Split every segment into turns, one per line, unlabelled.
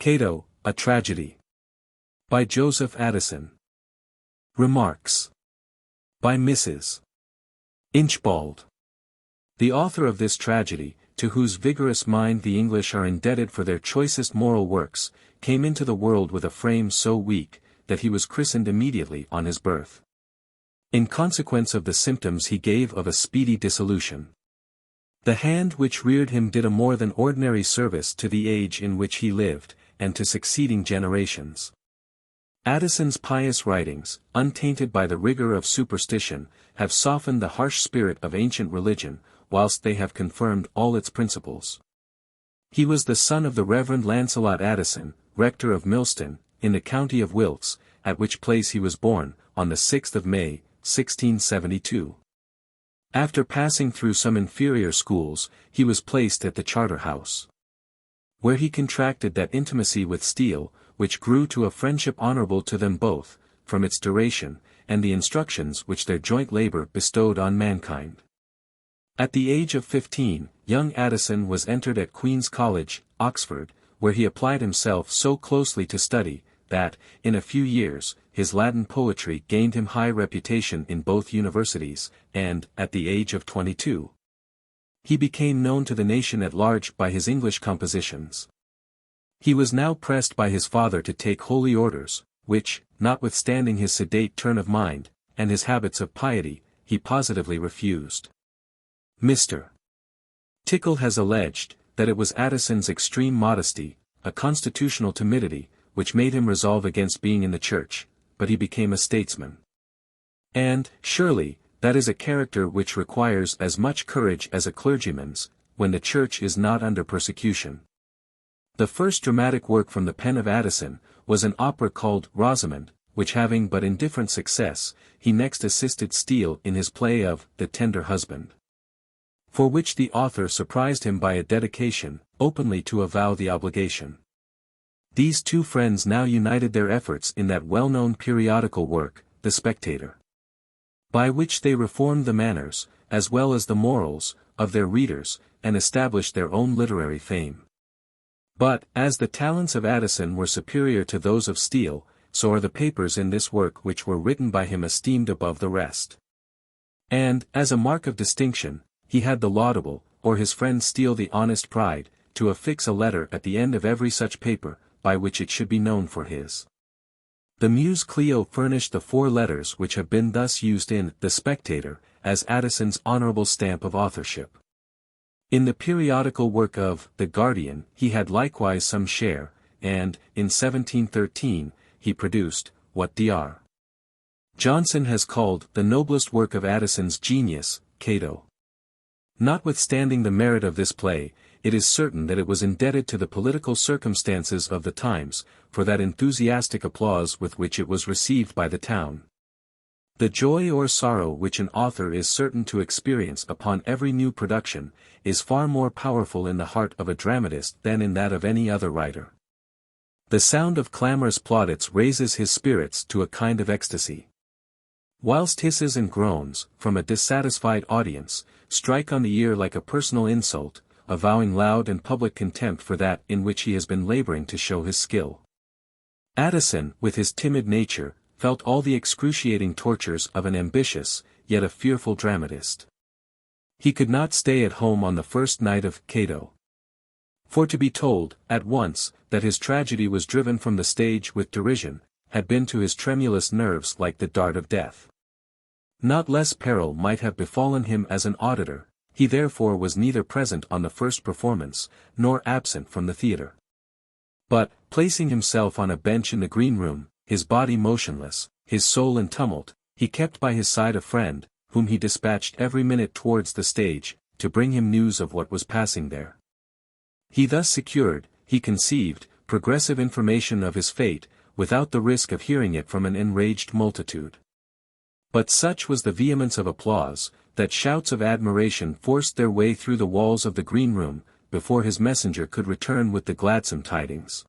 Cato, a Tragedy. By Joseph Addison. Remarks. By Mrs. Inchbald. The author of this tragedy, to whose vigorous mind the English are indebted for their choicest moral works, came into the world with a frame so weak, that he was christened immediately on his birth. In consequence of the symptoms he gave of a speedy dissolution. The hand which reared him did a more than ordinary service to the age in which he lived, and to succeeding generations. Addison's pious writings, untainted by the rigor of superstition, have softened the harsh spirit of ancient religion, whilst they have confirmed all its principles. He was the son of the Reverend Lancelot Addison, rector of Millston, in the county of Wilts, at which place he was born, on the 6th of May, 1672. After passing through some inferior schools, he was placed at the Charterhouse, where he contracted that intimacy with Steele, which grew to a friendship honourable to them both, from its duration, and the instructions which their joint labour bestowed on mankind. At the age of 15, young Addison was entered at Queen's College, Oxford, where he applied himself so closely to study, that, in a few years, his Latin poetry gained him high reputation in both universities, and, at the age of 22, he became known to the nation at large by his English compositions. He was now pressed by his father to take holy orders, which, notwithstanding his sedate turn of mind, and his habits of piety, he positively refused. Mr. Tickell has alleged, that it was Addison's extreme modesty, a constitutional timidity, which made him resolve against being in the church, but he became a statesman. And, surely, that is a character which requires as much courage as a clergyman's, when the church is not under persecution. The first dramatic work from the pen of Addison, was an opera called Rosamond, which having but indifferent success, he next assisted Steele in his play of The Tender Husband, for which the author surprised him by a dedication, openly to avow the obligation. These two friends now united their efforts in that well-known periodical work, The Spectator, by which they reformed the manners, as well as the morals, of their readers, and established their own literary fame. But, as the talents of Addison were superior to those of Steele, so are the papers in this work which were written by him esteemed above the rest. And, as a mark of distinction, he had the laudable, or his friend Steele the honest pride, to affix a letter at the end of every such paper, by which it should be known for his. The Muse Clio furnished the 4 letters which have been thus used in The Spectator, as Addison's honourable stamp of authorship. In the periodical work of The Guardian he had likewise some share, and, in 1713, he produced, what Dr. Johnson has called the noblest work of Addison's genius, Cato. Notwithstanding the merit of this play, it is certain that it was indebted to the political circumstances of the times, for that enthusiastic applause with which it was received by the town. The joy or sorrow which an author is certain to experience upon every new production, is far more powerful in the heart of a dramatist than in that of any other writer. The sound of clamorous plaudits raises his spirits to a kind of ecstasy, whilst hisses and groans, from a dissatisfied audience, strike on the ear like a personal insult, avowing loud and public contempt for that in which he has been labouring to show his skill. Addison, with his timid nature, felt all the excruciating tortures of an ambitious, yet a fearful dramatist. He could not stay at home on the first night of Cato. For to be told, at once, that his tragedy was driven from the stage with derision, had been to his tremulous nerves like the dart of death. Not less peril might have befallen him as an auditor, he therefore was neither present on the first performance, nor absent from the theatre. But, placing himself on a bench in the green room, his body motionless, his soul in tumult, he kept by his side a friend, whom he dispatched every minute towards the stage, to bring him news of what was passing there. He thus secured, he conceived, progressive information of his fate, without the risk of hearing it from an enraged multitude. But such was the vehemence of applause, that shouts of admiration forced their way through the walls of the green room, before his messenger could return with the gladsome tidings.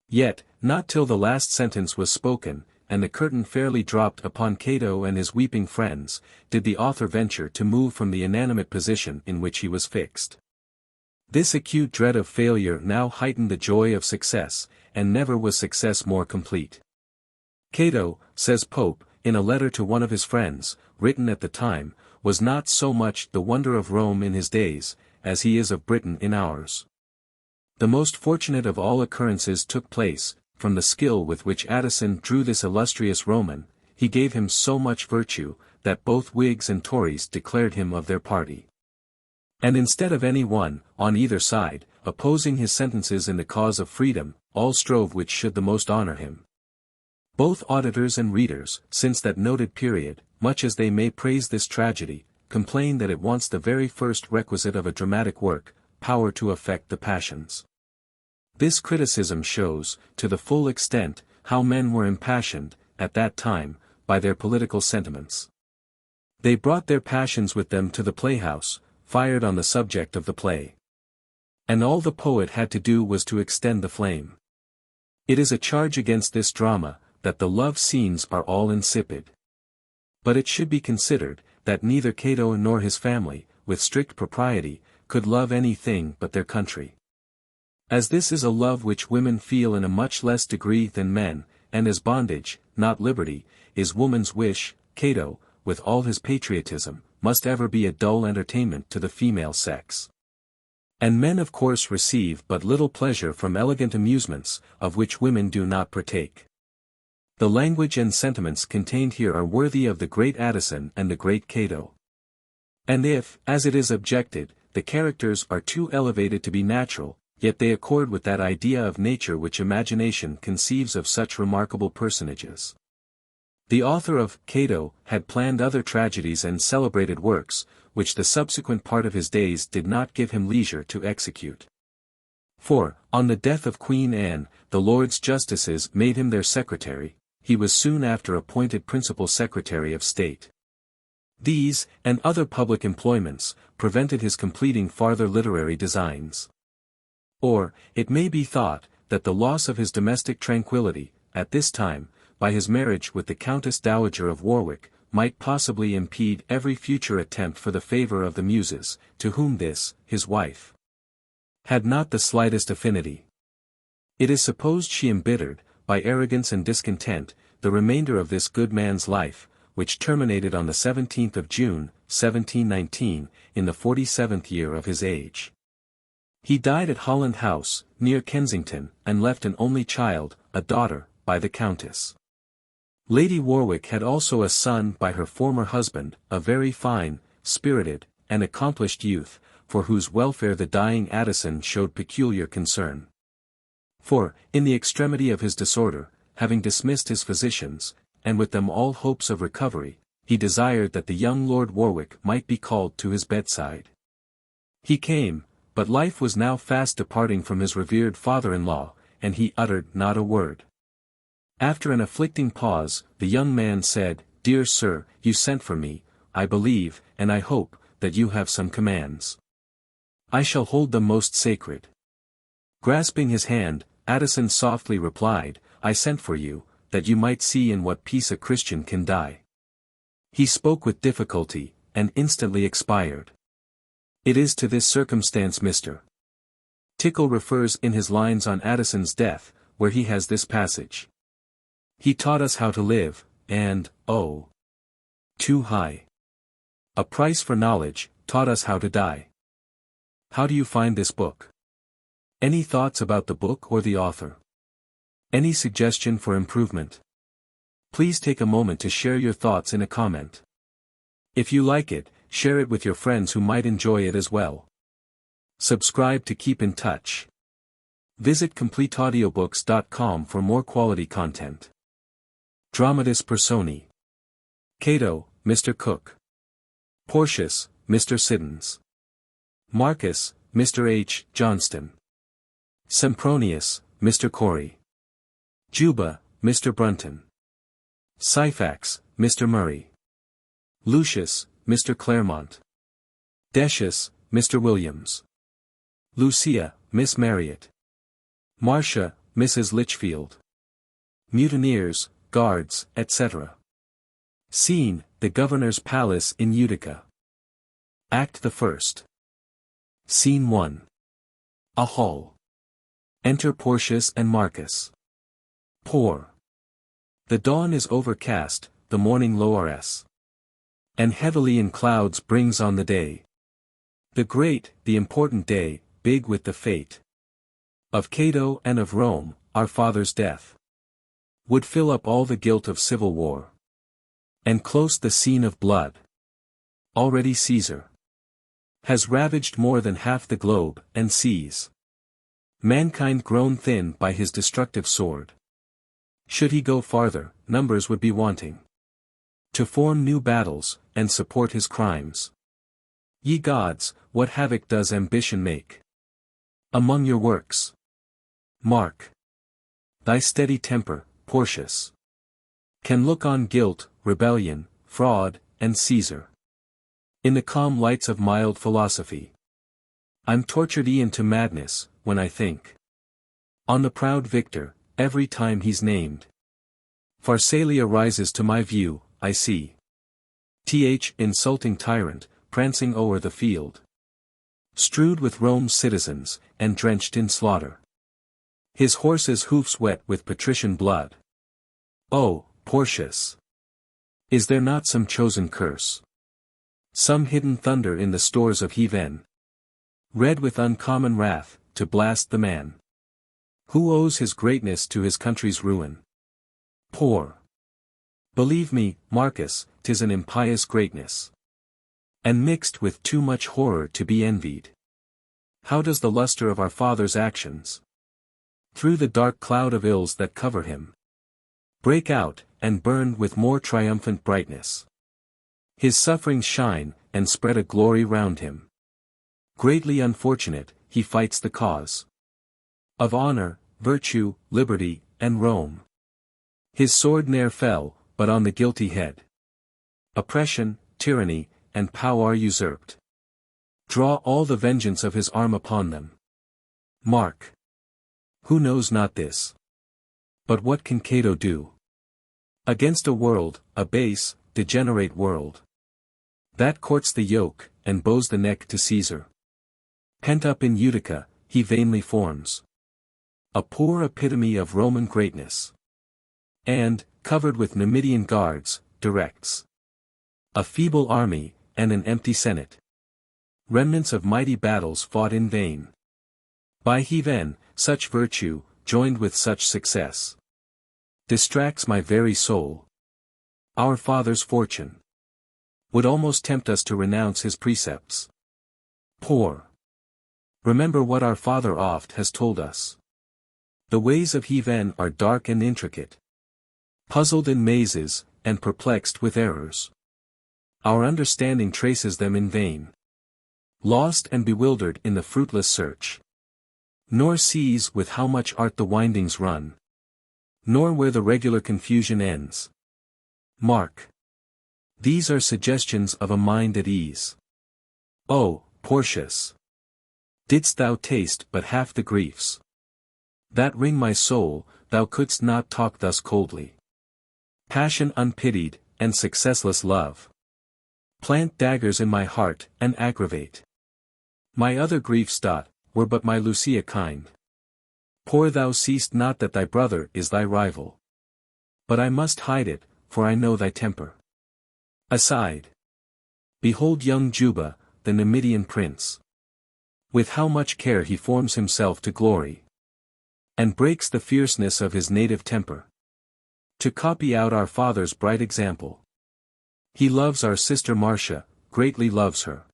Yet, not till the last sentence was spoken, and the curtain fairly dropped upon Cato and his weeping friends, did the author venture to move from the inanimate position in which he was fixed. This acute dread of failure now heightened the joy of success, and never was success more complete. Cato, says Pope, in a letter to one of his friends, written at the time, was not so much the wonder of Rome in his days, as he is of Britain in ours. The most fortunate of all occurrences took place, from the skill with which Addison drew this illustrious Roman. He gave him so much virtue, that both Whigs and Tories declared him of their party. And instead of any one, on either side, opposing his sentences in the cause of freedom, all strove which should the most honor him. Both auditors and readers, since that noted period, much as they may praise this tragedy, complain that it wants the very first requisite of a dramatic work, power to affect the passions. This criticism shows, to the full extent, how men were impassioned, at that time, by their political sentiments. They brought their passions with them to the playhouse, fired on the subject of the play. And all the poet had to do was to extend the flame. It is a charge against this drama, that the love scenes are all insipid. But it should be considered, that neither Cato nor his family, with strict propriety, could love anything but their country. As this is a love which women feel in a much less degree than men, and as bondage, not liberty, is woman's wish, Cato, with all his patriotism, must ever be a dull entertainment to the female sex. And men of course receive but little pleasure from elegant amusements, of which women do not partake. The language and sentiments contained here are worthy of the great Addison and the great Cato. And if, as it is objected, the characters are too elevated to be natural, yet they accord with that idea of nature which imagination conceives of such remarkable personages. The author of Cato had planned other tragedies and celebrated works, which the subsequent part of his days did not give him leisure to execute. For, on the death of Queen Anne, the Lords Justices made him their secretary. He was soon after appointed principal secretary of state. These, and other public employments, prevented his completing farther literary designs. Or, it may be thought, that the loss of his domestic tranquillity, at this time, by his marriage with the Countess Dowager of Warwick, might possibly impede every future attempt for the favor of the Muses, to whom this, his wife, had not the slightest affinity. It is supposed she embittered, by arrogance and discontent, the remainder of this good man's life, which terminated on the 17th of June, 1719, in the 47th year of his age. He died at Holland House, near Kensington, and left an only child, a daughter, by the Countess. Lady Warwick had also a son by her former husband, a very fine, spirited, and accomplished youth, for whose welfare the dying Addison showed peculiar concern. For, in the extremity of his disorder, having dismissed his physicians, and with them all hopes of recovery, he desired that the young Lord Warwick might be called to his bedside. He came, but life was now fast departing from his revered father-in-law, and he uttered not a word. After an afflicting pause, the young man said, "Dear sir, you sent for me, I believe, and I hope, that you have some commands. I shall hold them most sacred." Grasping his hand, Addison softly replied, "I sent for you, that you might see in what peace a Christian can die." He spoke with difficulty, and instantly expired. It is to this circumstance Mr. Tickell refers in his lines on Addison's death, where he has this passage. "He taught us how to live, and, oh, too high a price for knowledge, taught us how to die." How do you find this book? Any thoughts about the book or the author? Any suggestion for improvement? Please take a moment to share your thoughts in a comment. If you like it, share it with your friends who might enjoy it as well. Subscribe to keep in touch. Visit CompleteAudiobooks.com for more quality content. Dramatis Personæ. Cato, Mr. Cook. Porcius, Mr. Siddons. Marcus, Mr. H. Johnston. Sempronius, Mr. Corey. Juba, Mr. Brunton. Syphax, Mr. Murray. Lucius, Mr. Claremont. Decius, Mr. Williams. Lucia, Miss Marriott. Marcia, Mrs. Litchfield. Mutineers, guards, etc. Scene, the governor's palace in Utica. Act the First. Scene 1. A hall. Enter Porcius and Marcus. Poor. The dawn is overcast, the morning lowers, and heavily in clouds brings on the day. The great, the important day, big with the fate of Cato and of Rome, our father's death, would fill up all the guilt of civil war, and close the scene of blood. Already Caesar has ravaged more than half the globe, and sees mankind grown thin by his destructive sword. Should he go farther, numbers would be wanting to form new battles, and support his crimes. Ye gods, what havoc does ambition make among your works! Mark thy steady temper, Porcius, can look on guilt, rebellion, fraud, and Caesar in the calm lights of mild philosophy. I'm tortured e'en to madness, when I think on the proud victor, every time he's named. Pharsalia rises to my view, I see insulting tyrant, prancing o'er the field, strewed with Rome's citizens, and drenched in slaughter. His horse's hoofs wet with patrician blood. Oh, Porcius! Is there not some chosen curse? Some hidden thunder in the stores of heaven, read with uncommon wrath, to blast the man who owes his greatness to his country's ruin? Poor. Believe me, Marcus, 'tis an impious greatness, and mixed with too much horror to be envied. How does the luster of our father's actions, through the dark cloud of ills that cover him, break out, and burn with more triumphant brightness. His sufferings shine, and spread a glory round him. Greatly unfortunate, he fights the cause of honor, virtue, liberty, and Rome. His sword ne'er fell, but on the guilty head. Oppression, tyranny, and power usurped draw all the vengeance of his arm upon them. Mark. Who knows not this? But what can Cato do against a world, a base, degenerate world, that courts the yoke, and bows the neck to Caesar? Pent up in Utica, he vainly forms a poor epitome of Roman greatness, and, covered with Numidian guards, directs a feeble army, and an empty senate, remnants of mighty battles fought in vain. By heaven, such virtue, joined with such success, distracts my very soul. Our father's fortune would almost tempt us to renounce his precepts. Poor. Remember what our father oft has told us. The ways of heaven are dark and intricate, puzzled in mazes, and perplexed with errors. Our understanding traces them in vain, lost and bewildered in the fruitless search. Nor sees with how much art the windings run, nor where the regular confusion ends. Mark. These are suggestions of a mind at ease. Oh, Porcius! Didst thou taste but half the griefs that wring my soul, thou couldst not talk thus coldly. Passion unpitied, and successless love, plant daggers in my heart, and aggravate my other griefs. Were but my Lucia kind. Poor, thou seest not that thy brother is thy rival. But I must hide it, for I know thy temper. Aside. Behold young Juba, the Numidian prince. With how much care he forms himself to glory, and breaks the fierceness of his native temper, to copy out our father's bright example. He loves our sister Marcia, greatly loves her.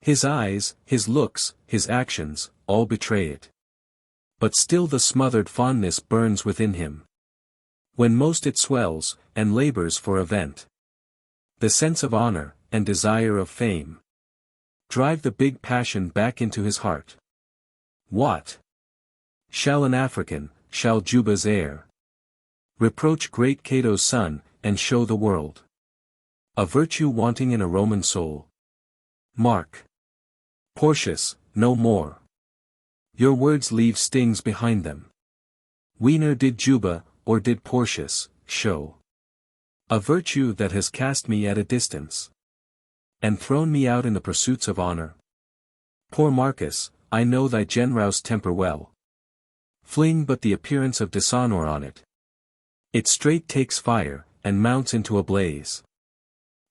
His eyes, his looks, his actions, all betray it. But still the smothered fondness burns within him. When most it swells, and labors for a vent. The sense of honor, and desire of fame, drive the big passion back into his heart. What? Shall an African, shall Juba's heir, reproach great Cato's son, and show the world a virtue wanting in a Roman soul? Mark. Porcius, no more. Your words leave stings behind them. Neither did Juba, or did Porcius, show a virtue that has cast me at a distance, and thrown me out in the pursuits of honor. Poor Marcus, I know thy generous temper well. Fling but the appearance of dishonor on it. It straight takes fire, and mounts into a blaze.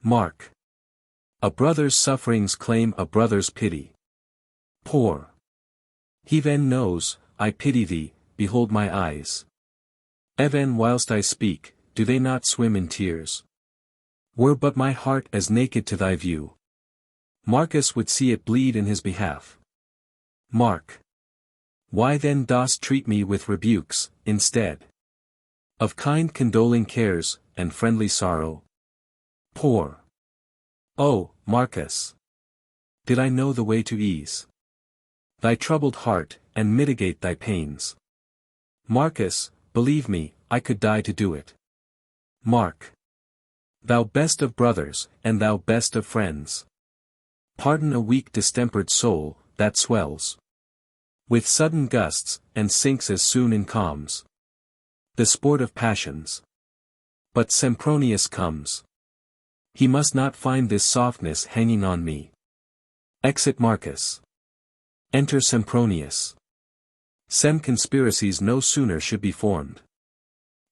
Mark. A brother's sufferings claim a brother's pity. Poor. He then knows, I pity thee, behold my eyes. Even whilst I speak, do they not swim in tears? Were but my heart as naked to thy view, Marcus would see it bleed in his behalf. Mark. Why then dost treat me with rebukes, instead of kind condoling cares, and friendly sorrow? Poor. Oh, Marcus! Did I know the way to ease thy troubled heart, and mitigate thy pains? Marcus, believe me, I could die to do it. Mark. Thou best of brothers, and thou best of friends. Pardon a weak distempered soul, that swells with sudden gusts, and sinks as soon in calms. The sport of passions. But Sempronius comes. He must not find this softness hanging on me. Exit Marcus. Enter Sempronius. Sem conspiracies no sooner should be formed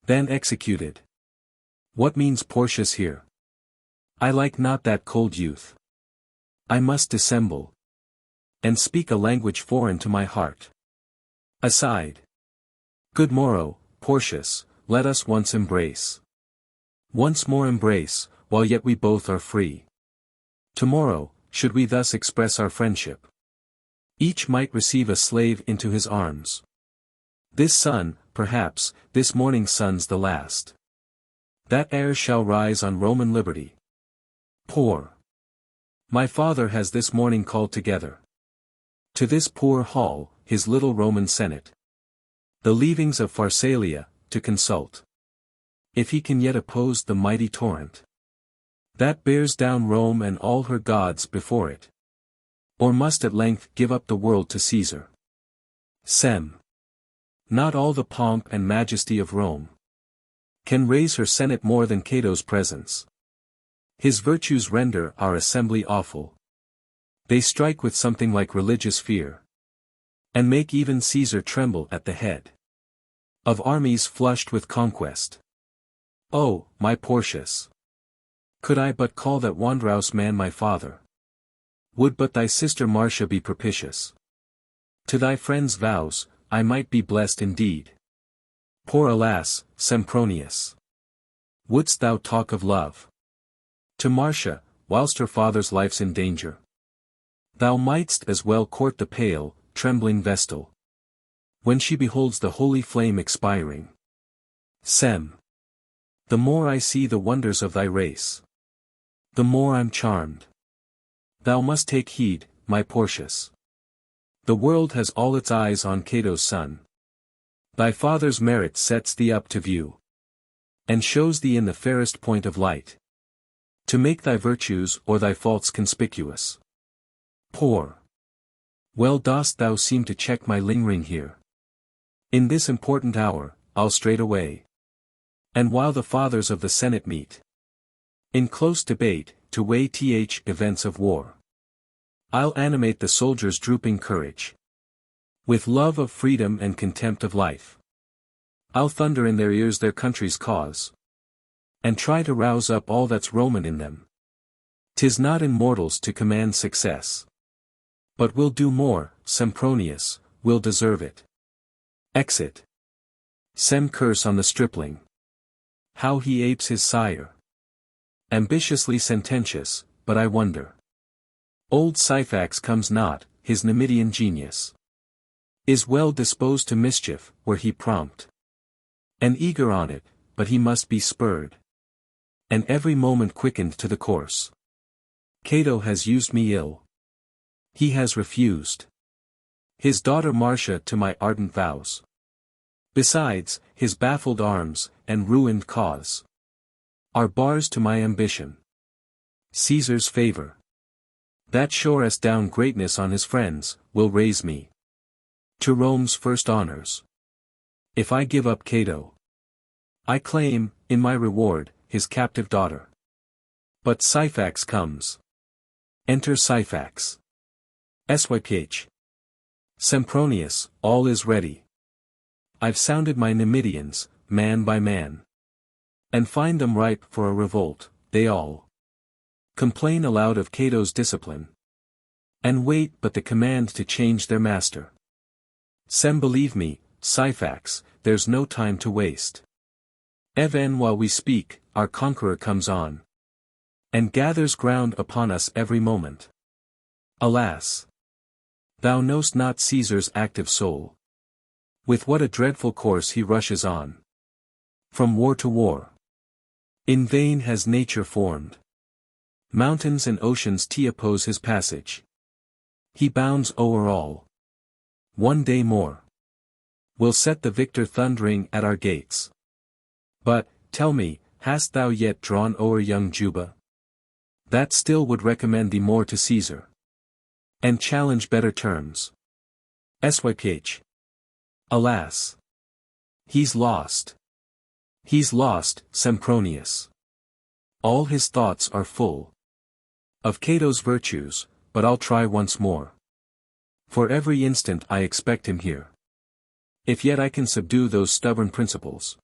than executed. What means Portius here? I like not that cold youth. I must dissemble, and speak a language foreign to my heart. Aside. Good morrow, Portius, let us once embrace. Once more embrace, while yet we both are free. Tomorrow, should we thus express our friendship, each might receive a slave into his arms. This sun, perhaps, this morning's sun's the last that e'er shall rise on Roman liberty. Poor. My father has this morning called together to this poor hall, his little Roman Senate, the leavings of Pharsalia, to consult if he can yet oppose the mighty torrent that bears down Rome and all her gods before it, or must at length give up the world to Caesar. Sem. Not all the pomp and majesty of Rome can raise her Senate more than Cato's presence. His virtues render our assembly awful. They strike with something like religious fear, and make even Caesar tremble at the head of armies flushed with conquest. Oh, my Portius! Could I but call that wondrous man my father! Would but thy sister Marcia be propitious to thy friend's vows, I might be blessed indeed. Poor alas, Sempronius! Wouldst thou talk of love to Marcia, whilst her father's life's in danger? Thou mightst as well court the pale, trembling Vestal, when she beholds the holy flame expiring. Sem. The more I see the wonders of thy race, the more I'm charmed. Thou must take heed, my Portius. The world has all its eyes on Cato's son. Thy father's merit sets thee up to view, and shows thee in the fairest point of light, to make thy virtues or thy faults conspicuous. Poor. Well dost thou seem to check my lingering here. In this important hour, I'll straight away. And while the fathers of the Senate meet in close debate, to weigh events of war, I'll animate the soldiers' drooping courage with love of freedom and contempt of life. I'll thunder in their ears their country's cause, and try to rouse up all that's Roman in them. 'Tis not in mortals to command success, but we'll do more, Sempronius, we'll deserve it. Exit. Sem curse on the stripling. How he apes his sire. Ambitiously sententious, but I wonder. Old Syphax comes not, his Numidian genius is well disposed to mischief, were he prompt and eager on it, but he must be spurred, and every moment quickened to the course. Cato has used me ill. He has refused his daughter Marcia to my ardent vows. Besides, his baffled arms, and ruined cause, are bars to my ambition. Caesar's favor, that shorest down greatness on his friends, will raise me to Rome's first honors. If I give up Cato, I claim, in my reward, his captive daughter. But Syphax comes. Enter Syphax. Syph. Sempronius, all is ready. I've sounded my Numidians, man by man. And find them ripe for a revolt, they all complain aloud of Cato's discipline. And wait but the command to change their master. Believe me, Syphax, there's no time to waste. Even while we speak, our conqueror comes on. And gathers ground upon us every moment. Alas! Thou know'st not Caesar's active soul. With what a dreadful course he rushes on. From war to war. In vain has nature formed. Mountains and oceans oppose his passage. He bounds o'er all. One day more will set the victor thundering at our gates. But, tell me, hast thou yet drawn o'er young Juba? That still would recommend thee more to Caesar. And challenge better terms. Syph. Alas! He's lost. He's lost, Sempronius. All his thoughts are full of Cato's virtues, but I'll try once more. For every instant I expect him here. If yet I can subdue those stubborn principles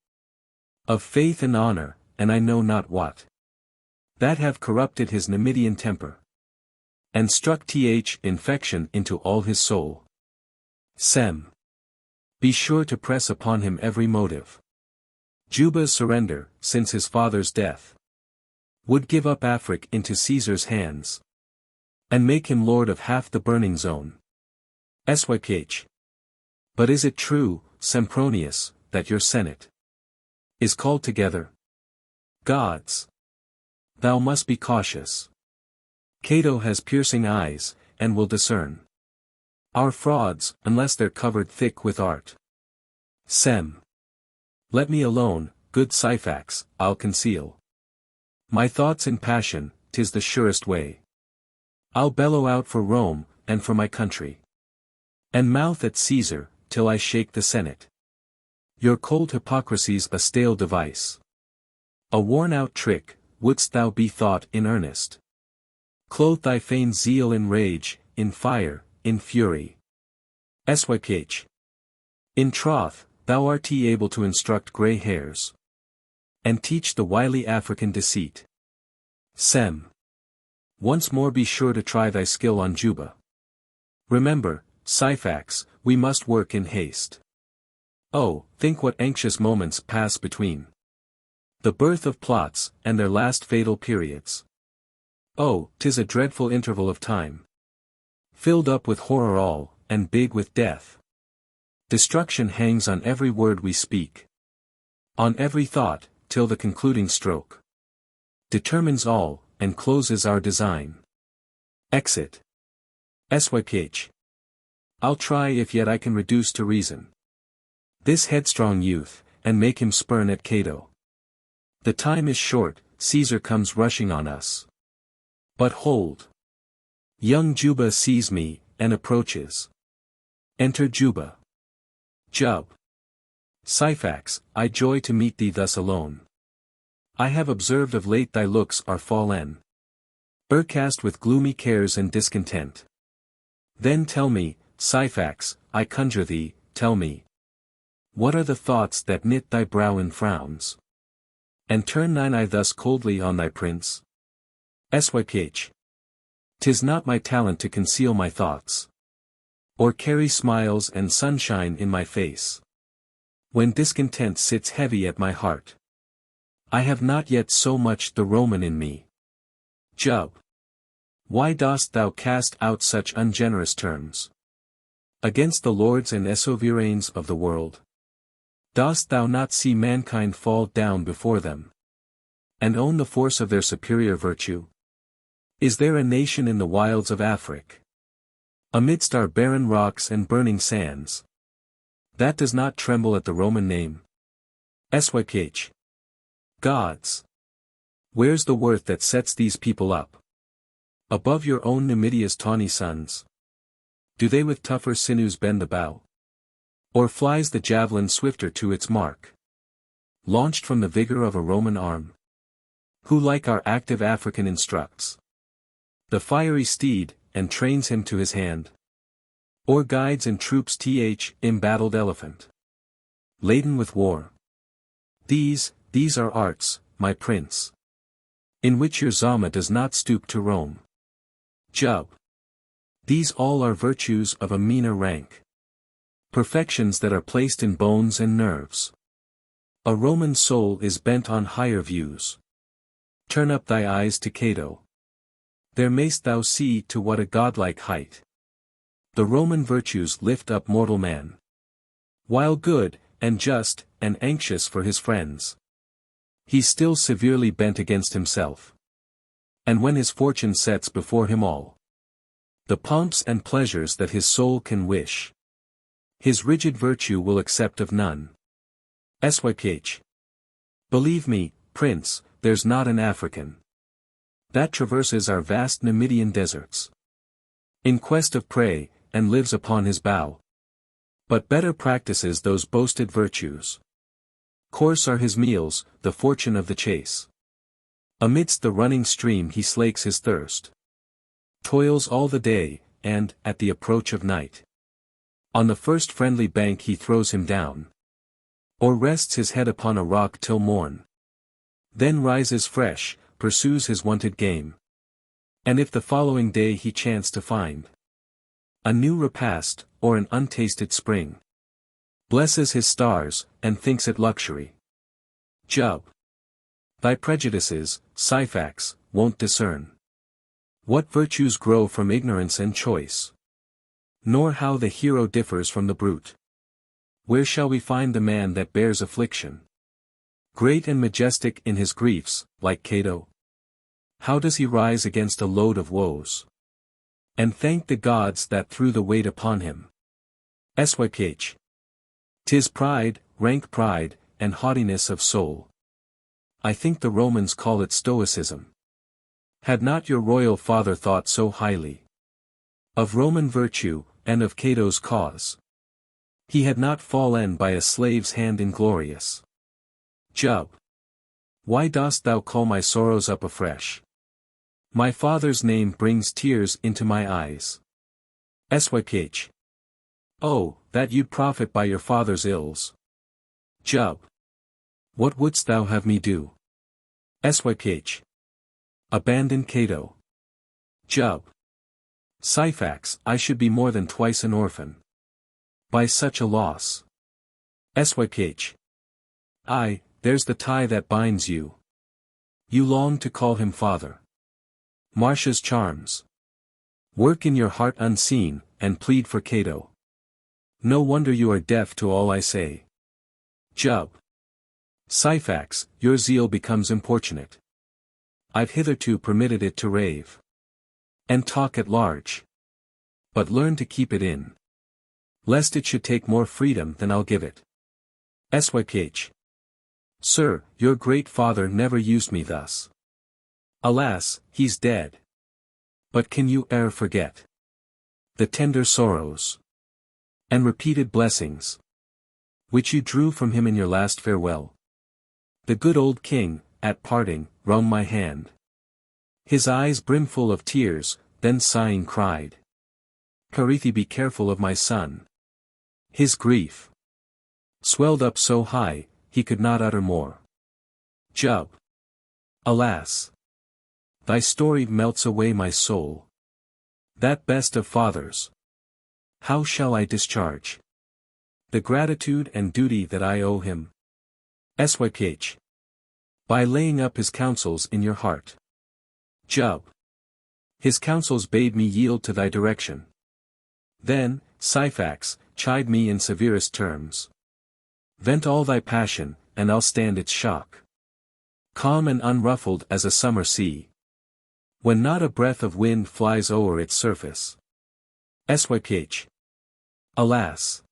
of faith and honor, and I know not what, that have corrupted his Numidian temper, and struck infection into all his soul. Be sure to press upon him every motive. Juba's surrender, since his father's death, would give up Afric into Caesar's hands, and make him lord of half the burning zone. Syph. But is it true, Sempronius, that your senate is called together? Gods! Thou must be cautious. Cato has piercing eyes, and will discern our frauds, unless they're covered thick with art. Let me alone, good Syphax, I'll conceal my thoughts in passion, 'tis the surest way. I'll bellow out for Rome, and for my country, and mouth at Caesar, till I shake the senate. Your cold hypocrisy's a stale device, a worn-out trick. Wouldst thou be thought in earnest? Clothe thy feigned zeal in rage, in fire, in fury. Syph. In troth, thou art able to instruct grey hairs, and teach the wily African deceit. Once more be sure to try thy skill on Juba. Remember, Syphax, we must work in haste. Oh, think what anxious moments pass between the birth of plots, and their last fatal periods. Oh, 'tis a dreadful interval of time, filled up with horror all, and big with death. Destruction hangs on every word we speak, on every thought, till the concluding stroke determines all, and closes our design. Exit. Syph. I'll try if yet I can reduce to reason this headstrong youth, and make him spurn at Cato. The time is short, Caesar comes rushing on us. But hold! Young Juba sees me, and approaches. Enter Juba. Syphax, I joy to meet thee thus alone. I have observed of late thy looks are fallen, o'ercast with gloomy cares and discontent. Then tell me, Syphax, I conjure thee, tell me, what are the thoughts that knit thy brow in frowns, and turn thine eye thus coldly on thy prince? Syph. 'Tis not my talent to conceal my thoughts, or carry smiles and sunshine in my face, when discontent sits heavy at my heart. I have not yet so much the Roman in me. Why dost thou cast out such ungenerous terms against the lords and sovereigns of the world? Dost thou not see mankind fall down before them, and own the force of their superior virtue? Is there a nation in the wilds of Afric, amidst our barren rocks and burning sands, that does not tremble at the Roman name? Syph. Gods! Where's the worth that sets these people up above your own Numidia's tawny sons? Do they with tougher sinews bend the bow? Or flies the javelin swifter to its mark, launched from the vigor of a Roman arm? Who like our active African instructs the fiery steed, and trains him to his hand? Or guides and troops embattled elephant. Laden with war. These are arts, my prince. In which your Zama does not stoop to roam. Jub. These all are virtues of a meaner rank. Perfections that are placed in bones and nerves. A Roman soul is bent on higher views. Turn up thy eyes to Cato. There mayst thou see to what a godlike height the Roman virtues lift up mortal man. While good, and just, and anxious for his friends, he's still severely bent against himself. And when his fortune sets before him all the pomps and pleasures that his soul can wish, his rigid virtue will accept of none. Syph. Believe me, Prince, there's not an African that traverses our vast Numidian deserts in quest of prey, and lives upon his bough, but better practices those boasted virtues. Coarse are his meals, the fortune of the chase. Amidst the running stream he slakes his thirst. Toils all the day, and, at the approach of night, on the first friendly bank he throws him down. Or rests his head upon a rock till morn. Then rises fresh, pursues his wonted game. And if the following day he chance to find a new repast, or an untasted spring, blesses his stars, and thinks it luxury. Jub. Thy prejudices, Syphax, won't discern what virtues grow from ignorance and choice, nor how the hero differs from the brute. Where shall we find the man that bears affliction, great and majestic in his griefs, like Cato? How does he rise against a load of woes, and thank the gods that threw the weight upon him? Syph. 'Tis pride, rank pride, and haughtiness of soul. I think the Romans call it stoicism. Had not your royal father thought so highly of Roman virtue, and of Cato's cause, he had not fallen by a slave's hand inglorious. Jub. Why dost thou call my sorrows up afresh? My father's name brings tears into my eyes. Syph. Oh, that you'd profit by your father's ills. Jub. What wouldst thou have me do? Syph. Abandon Cato. Jub. Syphax, I should be more than twice an orphan by such a loss. Syph. Ay, there's the tie that binds you. You long to call him father. Marcia's charms work in your heart unseen, and plead for Cato. No wonder you are deaf to all I say. Jub. Syphax, your zeal becomes importunate. I've hitherto permitted it to rave and talk at large, but learn to keep it in, lest it should take more freedom than I'll give it. Syph. Sir, your great father never used me thus. Alas, he's dead. But can you e'er forget the tender sorrows and repeated blessings which you drew from him in your last farewell? The good old king, at parting, wrung my hand. His eyes brimful of tears, then sighing cried, Carithi, be careful of my son. His grief swelled up so high, he could not utter more. Jub. Alas! Thy story melts away my soul. That best of fathers. How shall I discharge the gratitude and duty that I owe him? Syph. By laying up his counsels in your heart. Jub. His counsels bade me yield to thy direction. Then, Syphax, chide me in severest terms. Vent all thy passion, and I'll stand its shock. Calm and unruffled as a summer sea, when not a breath of wind flies o'er its surface. Syph. Alas!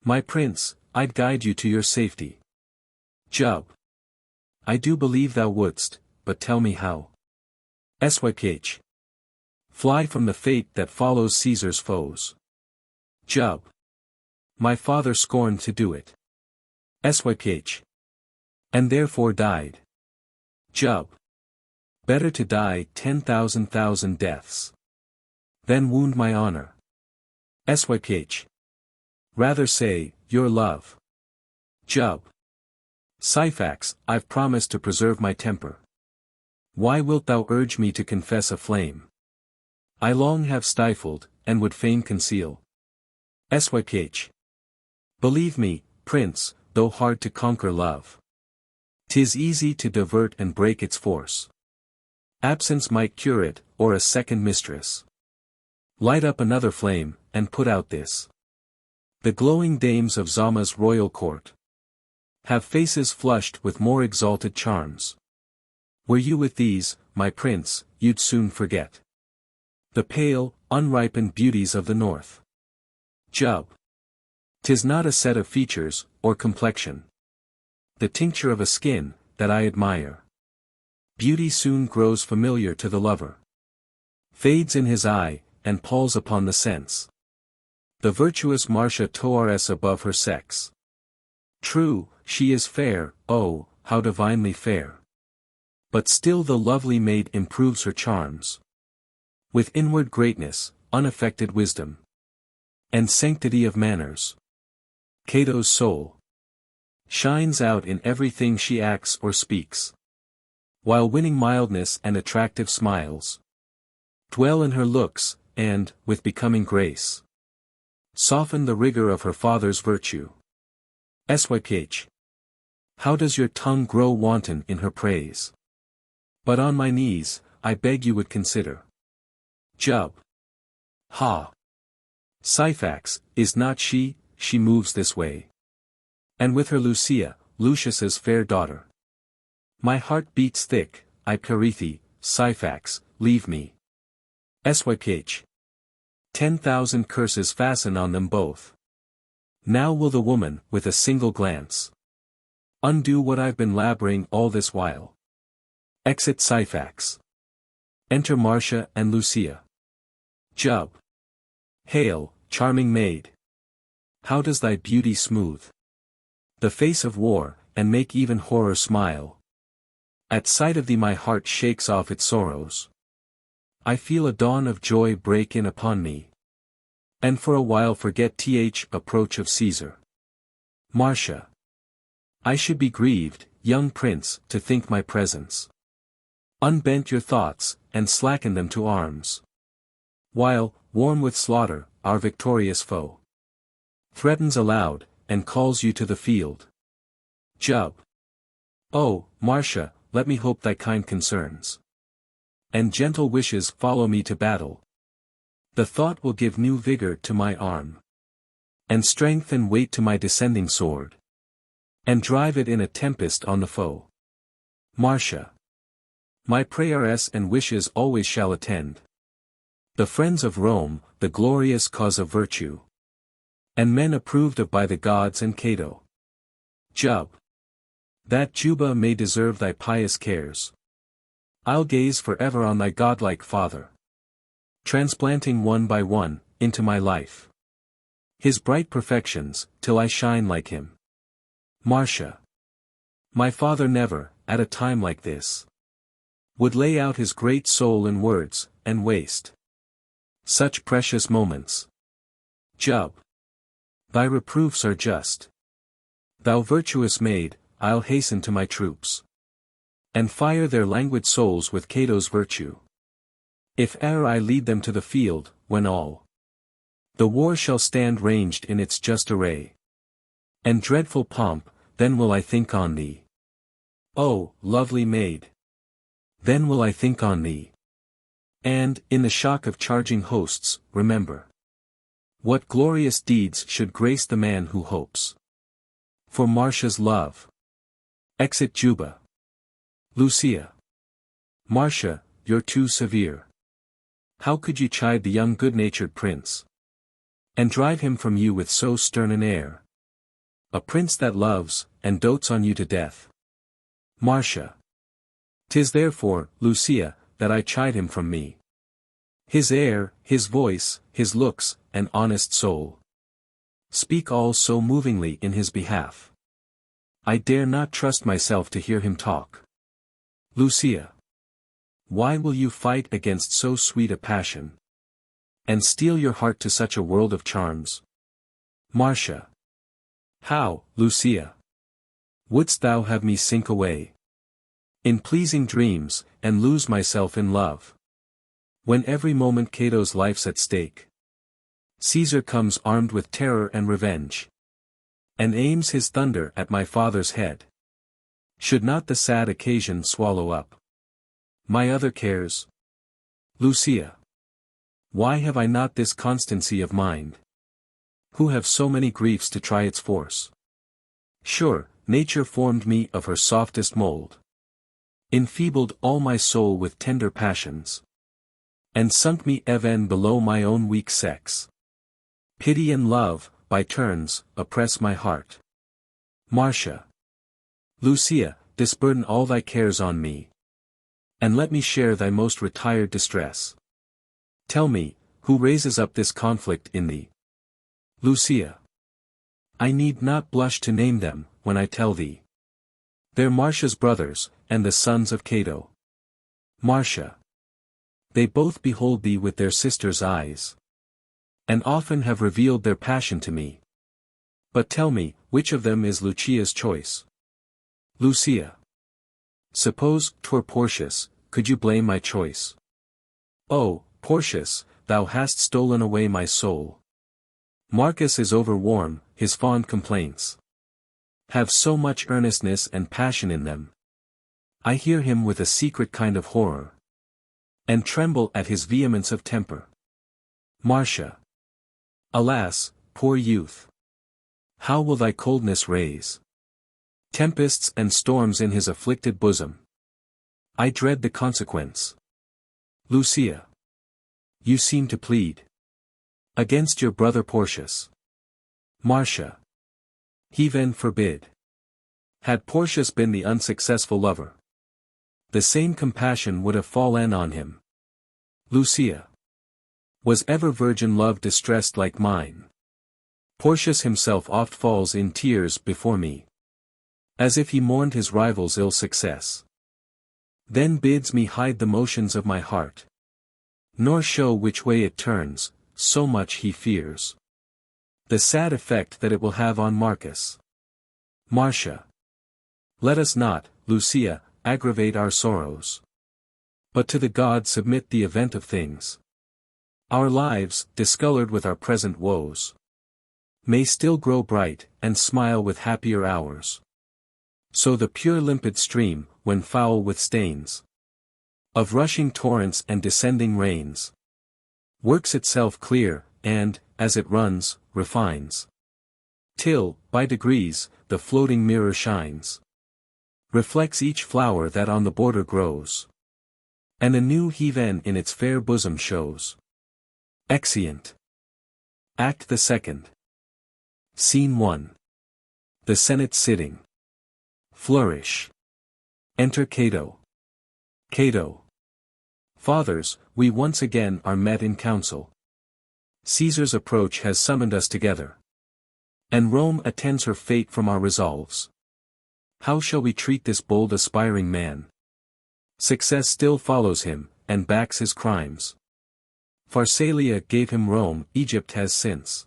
My prince, I'd guide you to your safety. Jub. I do believe thou wouldst, but tell me how. Syph. Fly from the fate that follows Caesar's foes. Jub. My father scorned to do it. Syph. And therefore died. Jub. Better to die 10,000 deaths than wound my honor. Syph. Rather say, your love. Jub. Syphax, I've promised to preserve my temper. Why wilt thou urge me to confess a flame I long have stifled, and would fain conceal? Syph. Believe me, prince, though hard to conquer love, 'tis easy to divert and break its force. Absence might cure it, or a second mistress. Light up another flame, and put out this. The glowing dames of Zama's royal court have faces flushed with more exalted charms. Were you with these, my prince, you'd soon forget the pale, unripened beauties of the north. Jub. 'Tis not a set of features, or complexion, the tincture of a skin, that I admire. Beauty soon grows familiar to the lover, fades in his eye, and palls upon the sense. The virtuous Marcia toars above her sex. True, she is fair, oh, how divinely fair. But still the lovely maid improves her charms with inward greatness, unaffected wisdom, and sanctity of manners. Cato's soul shines out in everything she acts or speaks, while winning mildness and attractive smiles dwell in her looks, and, with becoming grace, soften the rigor of her father's virtue. Syph. How does your tongue grow wanton in her praise? But on my knees, I beg you would consider. Jub. Ha! Syphax, is not she moves this way. And with her Lucia, Lucius's fair daughter. My heart beats thick, I prythee, Syphax, leave me. Syph. 10,000 curses fasten on them both. Now will the woman, with a single glance, undo what I've been laboring all this while. Exit Syphax. Enter Marcia and Lucia. Jub. Hail, charming maid. How does thy beauty smooth the face of war, and make even horror smile? At sight of thee my heart shakes off its sorrows. I feel a dawn of joy break in upon me, and for a while forget approach of Caesar. Marcia. I should be grieved, young prince, to think my presence unbent your thoughts, and slacken them to arms, while, warm with slaughter, our victorious foe threatens aloud, and calls you to the field. Jub. Oh, Marcia, let me hope thy kind concerns and gentle wishes follow me to battle. The thought will give new vigor to my arm, and strength and weight to my descending sword, and drive it in a tempest on the foe. Marcia. My prayers and wishes always shall attend the friends of Rome, the glorious cause of virtue, and men approved of by the gods and Cato. Jub. That Juba may deserve thy pious cares. I'll gaze forever on thy godlike father, transplanting one by one, into my life, his bright perfections, till I shine like him. Marcia. My father never, at a time like this, would lay out his great soul in words, and waste such precious moments. Jub. Thy reproofs are just. Thou virtuous maid, I'll hasten to my troops, and fire their languid souls with Cato's virtue. If e'er I lead them to the field, when all the war shall stand ranged in its just array and dreadful pomp, then will I think on thee. O, lovely maid! Then will I think on thee. And, in the shock of charging hosts, remember what glorious deeds should grace the man who hopes for Marcia's love. Exit Juba. Lucia. Marcia, you're too severe. How could you chide the young good-natured prince, and drive him from you with so stern an air? A prince that loves, and dotes on you to death. Marcia. 'Tis therefore, Lucia, that I chide him from me. His air, his voice, his looks, and honest soul speak all so movingly in his behalf. I dare not trust myself to hear him talk. Lucia. Why will you fight against so sweet a passion? and steal your heart to such a world of charms? Marcia. How, Lucia? Wouldst thou have me sink away in pleasing dreams, and lose myself in love? When every moment Cato's life's at stake, Caesar comes armed with terror and revenge, and aims his thunder at my father's head. Should not the sad occasion swallow up my other cares? Lucia. Why have I not this constancy of mind, who have so many griefs to try its force? Sure, nature formed me of her softest mold, enfeebled all my soul with tender passions, and sunk me even below my own weak sex. Pity and love, by turns, oppress my heart. Marcia. Lucia, disburden all thy cares on me, and let me share thy most retired distress. Tell me, who raises up this conflict in thee? Lucia. I need not blush to name them, when I tell thee. They're Marcia's brothers, and the sons of Cato. Marcia. They both behold thee with their sister's eyes, and often have revealed their passion to me. But tell me, which of them is Lucia's choice? Lucia. Suppose 'twere Porcius, could you blame my choice? Oh, Porcius, thou hast stolen away my soul. Marcus is overwarm, his fond complaints have so much earnestness and passion in them. I hear him with a secret kind of horror, and tremble at his vehemence of temper. Marcia. Alas, poor youth! How will thy coldness raise tempests and storms in his afflicted bosom? I dread the consequence. Lucia. You seem to plead against your brother Porcius. Marcia. Heaven forbid. Had Porcius been the unsuccessful lover, the same compassion would have fallen on him. Lucia. Was ever virgin love distressed like mine? Porcius himself oft falls in tears before me, as if he mourned his rival's ill success. Then bids me hide the motions of my heart, nor show which way it turns, so much he fears the sad effect that it will have on Marcus. Marcia. Let us not, Lucia, aggravate our sorrows, but to the gods submit the event of things. Our lives, discolored with our present woes, may still grow bright, and smile with happier hours. So the pure limpid stream, when foul with stains of rushing torrents and descending rains, works itself clear, and, as it runs, refines, till, by degrees, the floating mirror shines, reflects each flower that on the border grows, and a new heaven in its fair bosom shows. Exeunt. Act the Second. Scene 1. The Senate sitting. Flourish. Enter Cato. Cato. Fathers, we once again are met in council. Caesar's approach has summoned us together, and Rome attends her fate from our resolves. How shall we treat this bold aspiring man? Success still follows him, and backs his crimes. Pharsalia gave him Rome, Egypt has since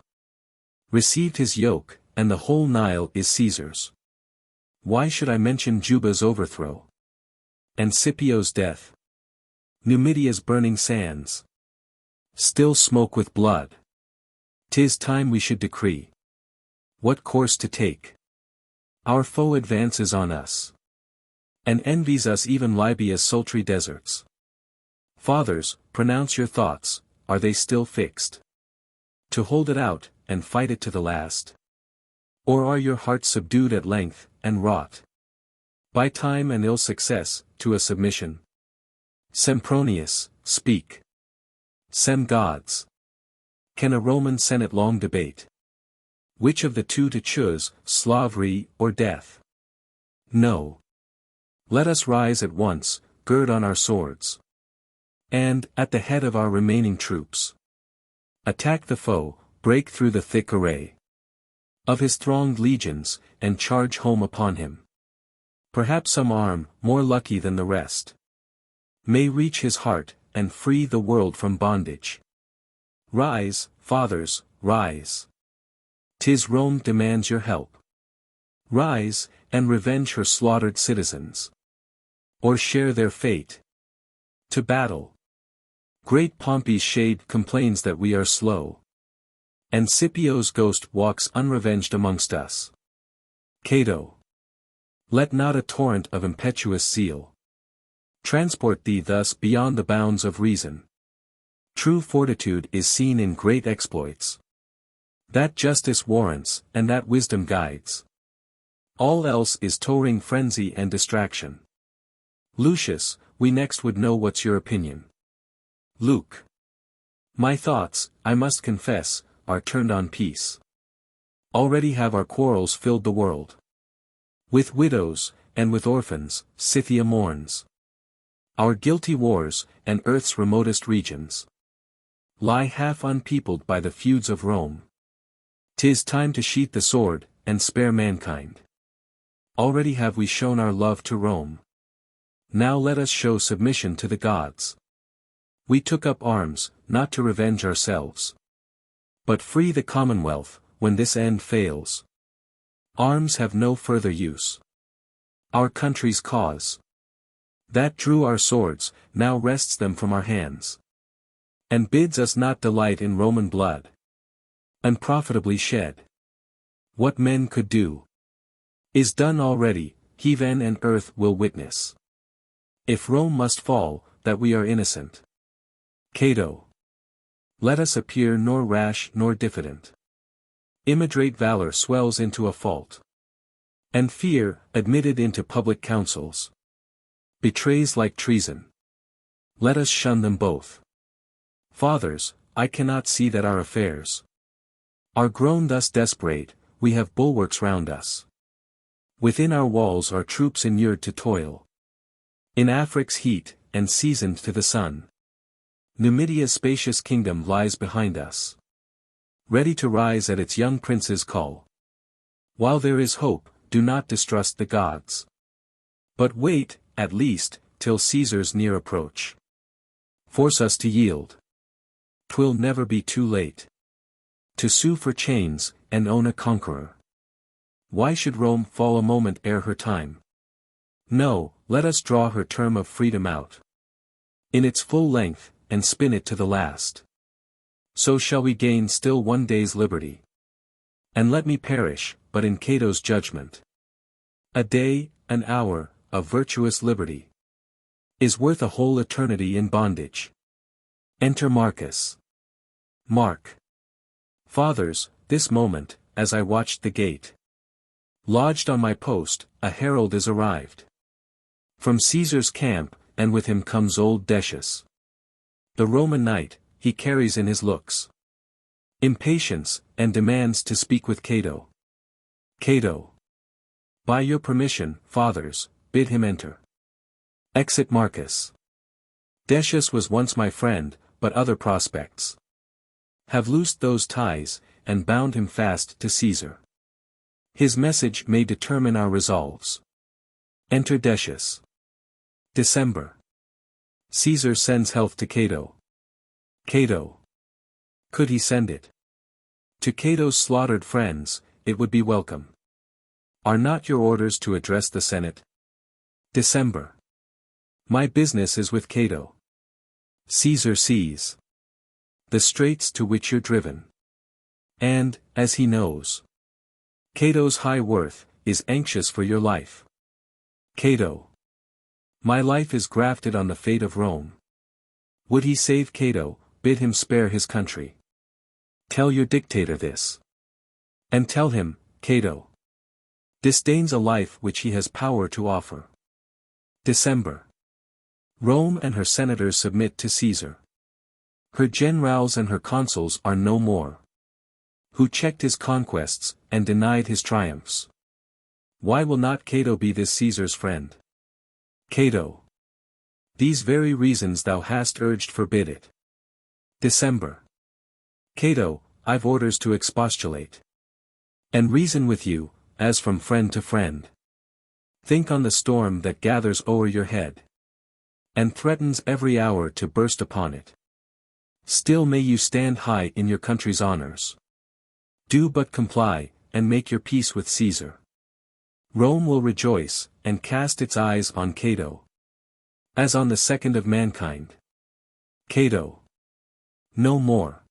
received his yoke, and the whole Nile is Caesar's. Why should I mention Juba's overthrow, and Scipio's death? Numidia's burning sands still smoke with blood. 'Tis time we should decree what course to take. Our foe advances on us, and envies us even Libya's sultry deserts. Fathers, pronounce your thoughts, are they still fixed to hold it out, and fight it to the last? Or are your hearts subdued at length, and wrought by time and ill success, to a submission? Sempronius, speak. Sem gods. Can a Roman Senate long debate which of the two to choose, slavery or death? No. Let us rise at once, gird on our swords, and, at the head of our remaining troops, attack the foe, break through the thick array of his thronged legions, and charge home upon him. Perhaps some arm, more lucky than the rest, may reach his heart, and free the world from bondage. Rise, fathers, rise. 'Tis Rome demands your help. Rise, and revenge her slaughtered citizens. Or share their fate. To battle. Great Pompey's shade complains that we are slow. And Scipio's ghost walks unrevenged amongst us. Cato. Let not a torrent of impetuous zeal transport thee thus beyond the bounds of reason. True fortitude is seen in great exploits. That justice warrants, and that wisdom guides. All else is towering frenzy and distraction. Lucius, we next would know what's your opinion. Luke. My thoughts, I must confess, are turned on peace. Already have our quarrels filled the world. With widows, and with orphans, Scythia mourns. Our guilty wars, and earth's remotest regions, lie half unpeopled by the feuds of Rome. 'Tis time to sheath the sword, and spare mankind. Already have we shown our love to Rome. Now let us show submission to the gods. We took up arms, not to revenge ourselves, but free the commonwealth, when this end fails. Arms have no further use. Our country's cause, that drew our swords, now wrests them from our hands. And bids us not delight in Roman blood, unprofitably shed. What men could do is done already, heaven and earth will witness. If Rome must fall, that we are innocent. Cato. Let us appear nor rash nor diffident. Immoderate valor swells into a fault. And fear, admitted into public councils, betrays like treason. Let us shun them both. Fathers, I cannot see that our affairs are grown thus desperate. We have bulwarks round us. Within our walls are troops inured to toil. In Afric's heat, and seasoned to the sun. Numidia's spacious kingdom lies behind us, ready to rise at its young prince's call. While there is hope, do not distrust the gods. But wait, at least, till Caesar's near approach. Force us to yield. 'Twill never be too late to sue for chains, and own a conqueror. Why should Rome fall a moment ere her time? No, let us draw her term of freedom out in its full length, and spin it to the last. So shall we gain still one day's liberty. And let me perish, but in Cato's judgment. A day, an hour, of virtuous liberty is worth a whole eternity in bondage. Enter Marcus. Mark. Fathers, this moment, as I watched the gate, lodged on my post, a herald is arrived from Caesar's camp, and with him comes old Decius. The Roman knight, he carries in his looks impatience, and demands to speak with Cato. Cato. By your permission, fathers, bid him enter. Exit Marcus. Decius was once my friend, but other prospects have loosed those ties, and bound him fast to Caesar. His message may determine our resolves. Enter Decius. December. Caesar sends health to Cato. Cato. Could he send it to Cato's slaughtered friends, it would be welcome. Are not your orders to address the Senate? December. My business is with Cato. Caesar sees the straits to which you're driven. And, as he knows, Cato's high worth, is anxious for your life. Cato. My life is grafted on the fate of Rome. Would he save Cato, bid him spare his country. Tell your dictator this. And tell him, Cato disdains a life which he has power to offer. December. Rome and her senators submit to Caesar. Her generals and her consuls are no more, who checked his conquests, and denied his triumphs. Why will not Cato be this Caesar's friend? Cato. These very reasons thou hast urged forbid it. December. Cato, I've orders to expostulate and reason with you, as from friend to friend. Think on the storm that gathers o'er your head, and threatens every hour to burst upon it. Still may you stand high in your country's honors. Do but comply, and make your peace with Caesar. Rome will rejoice, and cast its eyes on Cato, as on the second of mankind. Cato. No more.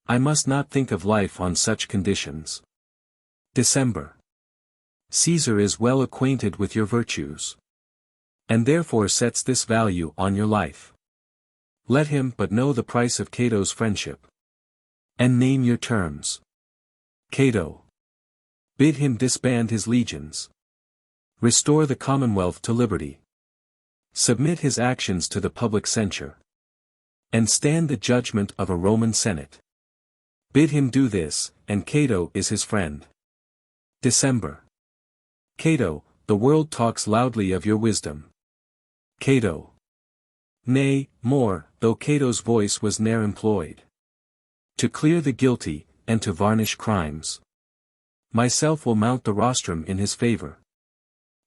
I must not think of life on such conditions. December. Caesar is well acquainted with your virtues, and therefore sets this value on your life. Let him but know the price of Cato's friendship, and name your terms. Cato. Bid him disband his legions. Restore the commonwealth to liberty. Submit his actions to the public censure, and stand the judgment of a Roman Senate. Bid him do this, and Cato is his friend. December. Cato, the world talks loudly of your wisdom. Cato. Nay, more, though Cato's voice was ne'er employed to clear the guilty, and to varnish crimes. Myself will mount the rostrum in his favor,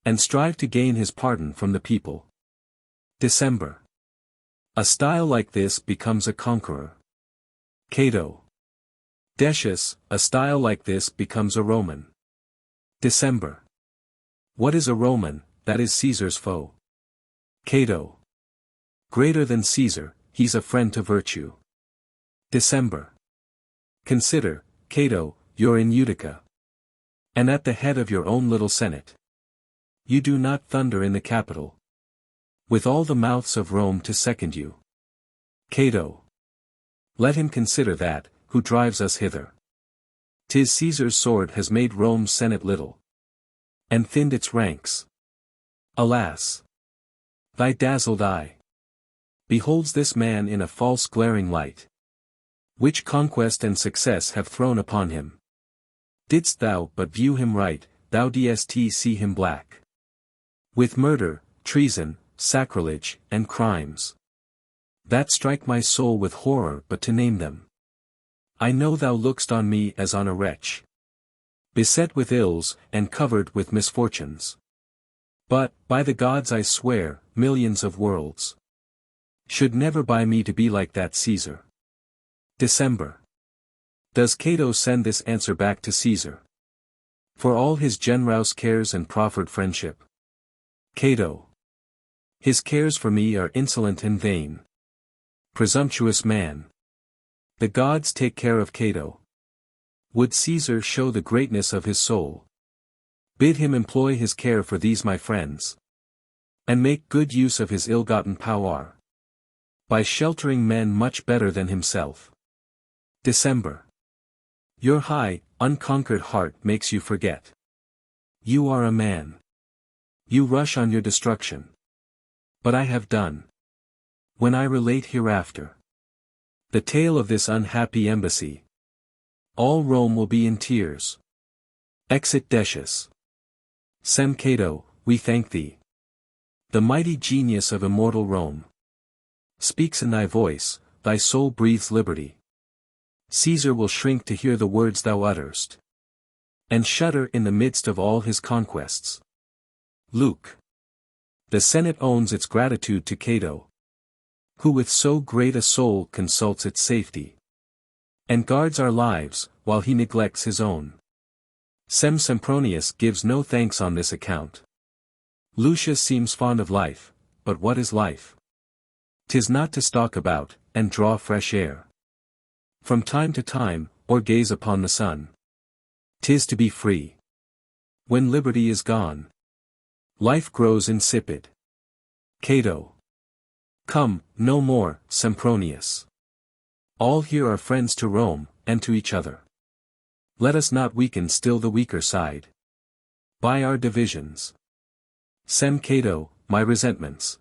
and strive to gain his pardon from the people. December. A style like this becomes a conqueror. Cato. Decius, a style like this becomes a Roman. December. What is a Roman, that is Caesar's foe? Cato. Greater than Caesar, he's a friend to virtue. December. Consider, Cato, you're in Utica, and at the head of your own little senate. You do not thunder in the Capitol, with all the mouths of Rome to second you. Cato. Let him consider that, who drives us hither. 'Tis Caesar's sword has made Rome's senate little, and thinned its ranks. Alas! Thy dazzled eye beholds this man in a false glaring light, which conquest and success have thrown upon him. Didst thou but view him right, thou dst see him black, with murder, treason, sacrilege, and crimes that strike my soul with horror but to name them. I know thou look'st on me as on a wretch, beset with ills, and covered with misfortunes. But, by the gods I swear, millions of worlds should never buy me to be like that Caesar. December. Does Cato send this answer back to Caesar, for all his generous cares and proffered friendship? Cato. His cares for me are insolent and vain. Presumptuous man. The gods take care of Cato. Would Caesar show the greatness of his soul? Bid him employ his care for these my friends, and make good use of his ill-gotten power, by sheltering men much better than himself. December. Your high, unconquered heart makes you forget. You are a man. You rush on your destruction. But I have done. When I relate hereafter the tale of this unhappy embassy, all Rome will be in tears. Exit Decius. Sem Cato, we thank thee. The mighty genius of immortal Rome speaks in thy voice, thy soul breathes liberty. Caesar will shrink to hear the words thou utterst, and shudder in the midst of all his conquests. Luke. The Senate owns its gratitude to Cato, who with so great a soul consults its safety, and guards our lives, while he neglects his own. Sempronius gives no thanks on this account. Lucius seems fond of life, but what is life? 'Tis not to stalk about, and draw fresh air from time to time, or gaze upon the sun. 'Tis to be free. When liberty is gone, life grows insipid. Cato. Come, no more, Sempronius. All here are friends to Rome, and to each other. Let us not weaken still the weaker side by our divisions. Sem Cato, my resentments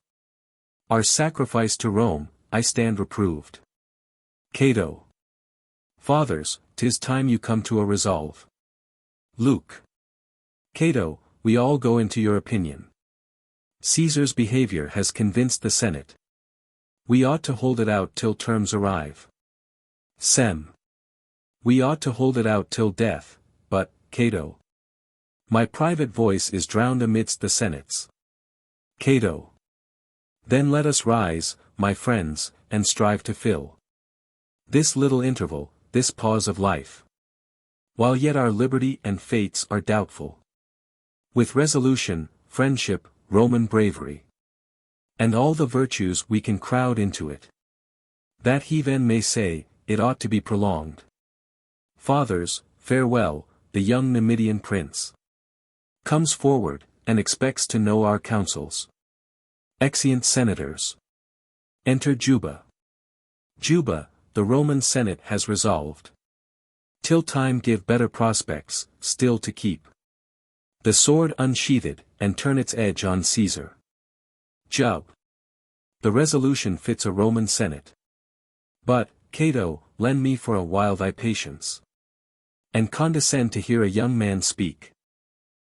are sacrificed to Rome, I stand reproved. Cato. Fathers, 'tis time you come to a resolve. Luke. Cato, we all go into your opinion. Caesar's behavior has convinced the Senate. We ought to hold it out till terms arrive. Sem. We ought to hold it out till death, but, Cato, my private voice is drowned amidst the Senate's. Cato. Then let us rise, my friends, and strive to fill This little interval, this pause of life. While yet our liberty and fates are doubtful. With resolution, friendship, Roman bravery. And all the virtues we can crowd into it. That heathen may say, it ought to be prolonged. Fathers, farewell, the young Numidian prince comes forward, and expects to know our counsels. Exeunt senators. Enter Juba. Juba, the Roman Senate has resolved. Till time give better prospects, still to keep the sword unsheathed, and turn its edge on Caesar. Jub. The resolution fits a Roman Senate. But, Cato, lend me for a while thy patience. And condescend to hear a young man speak.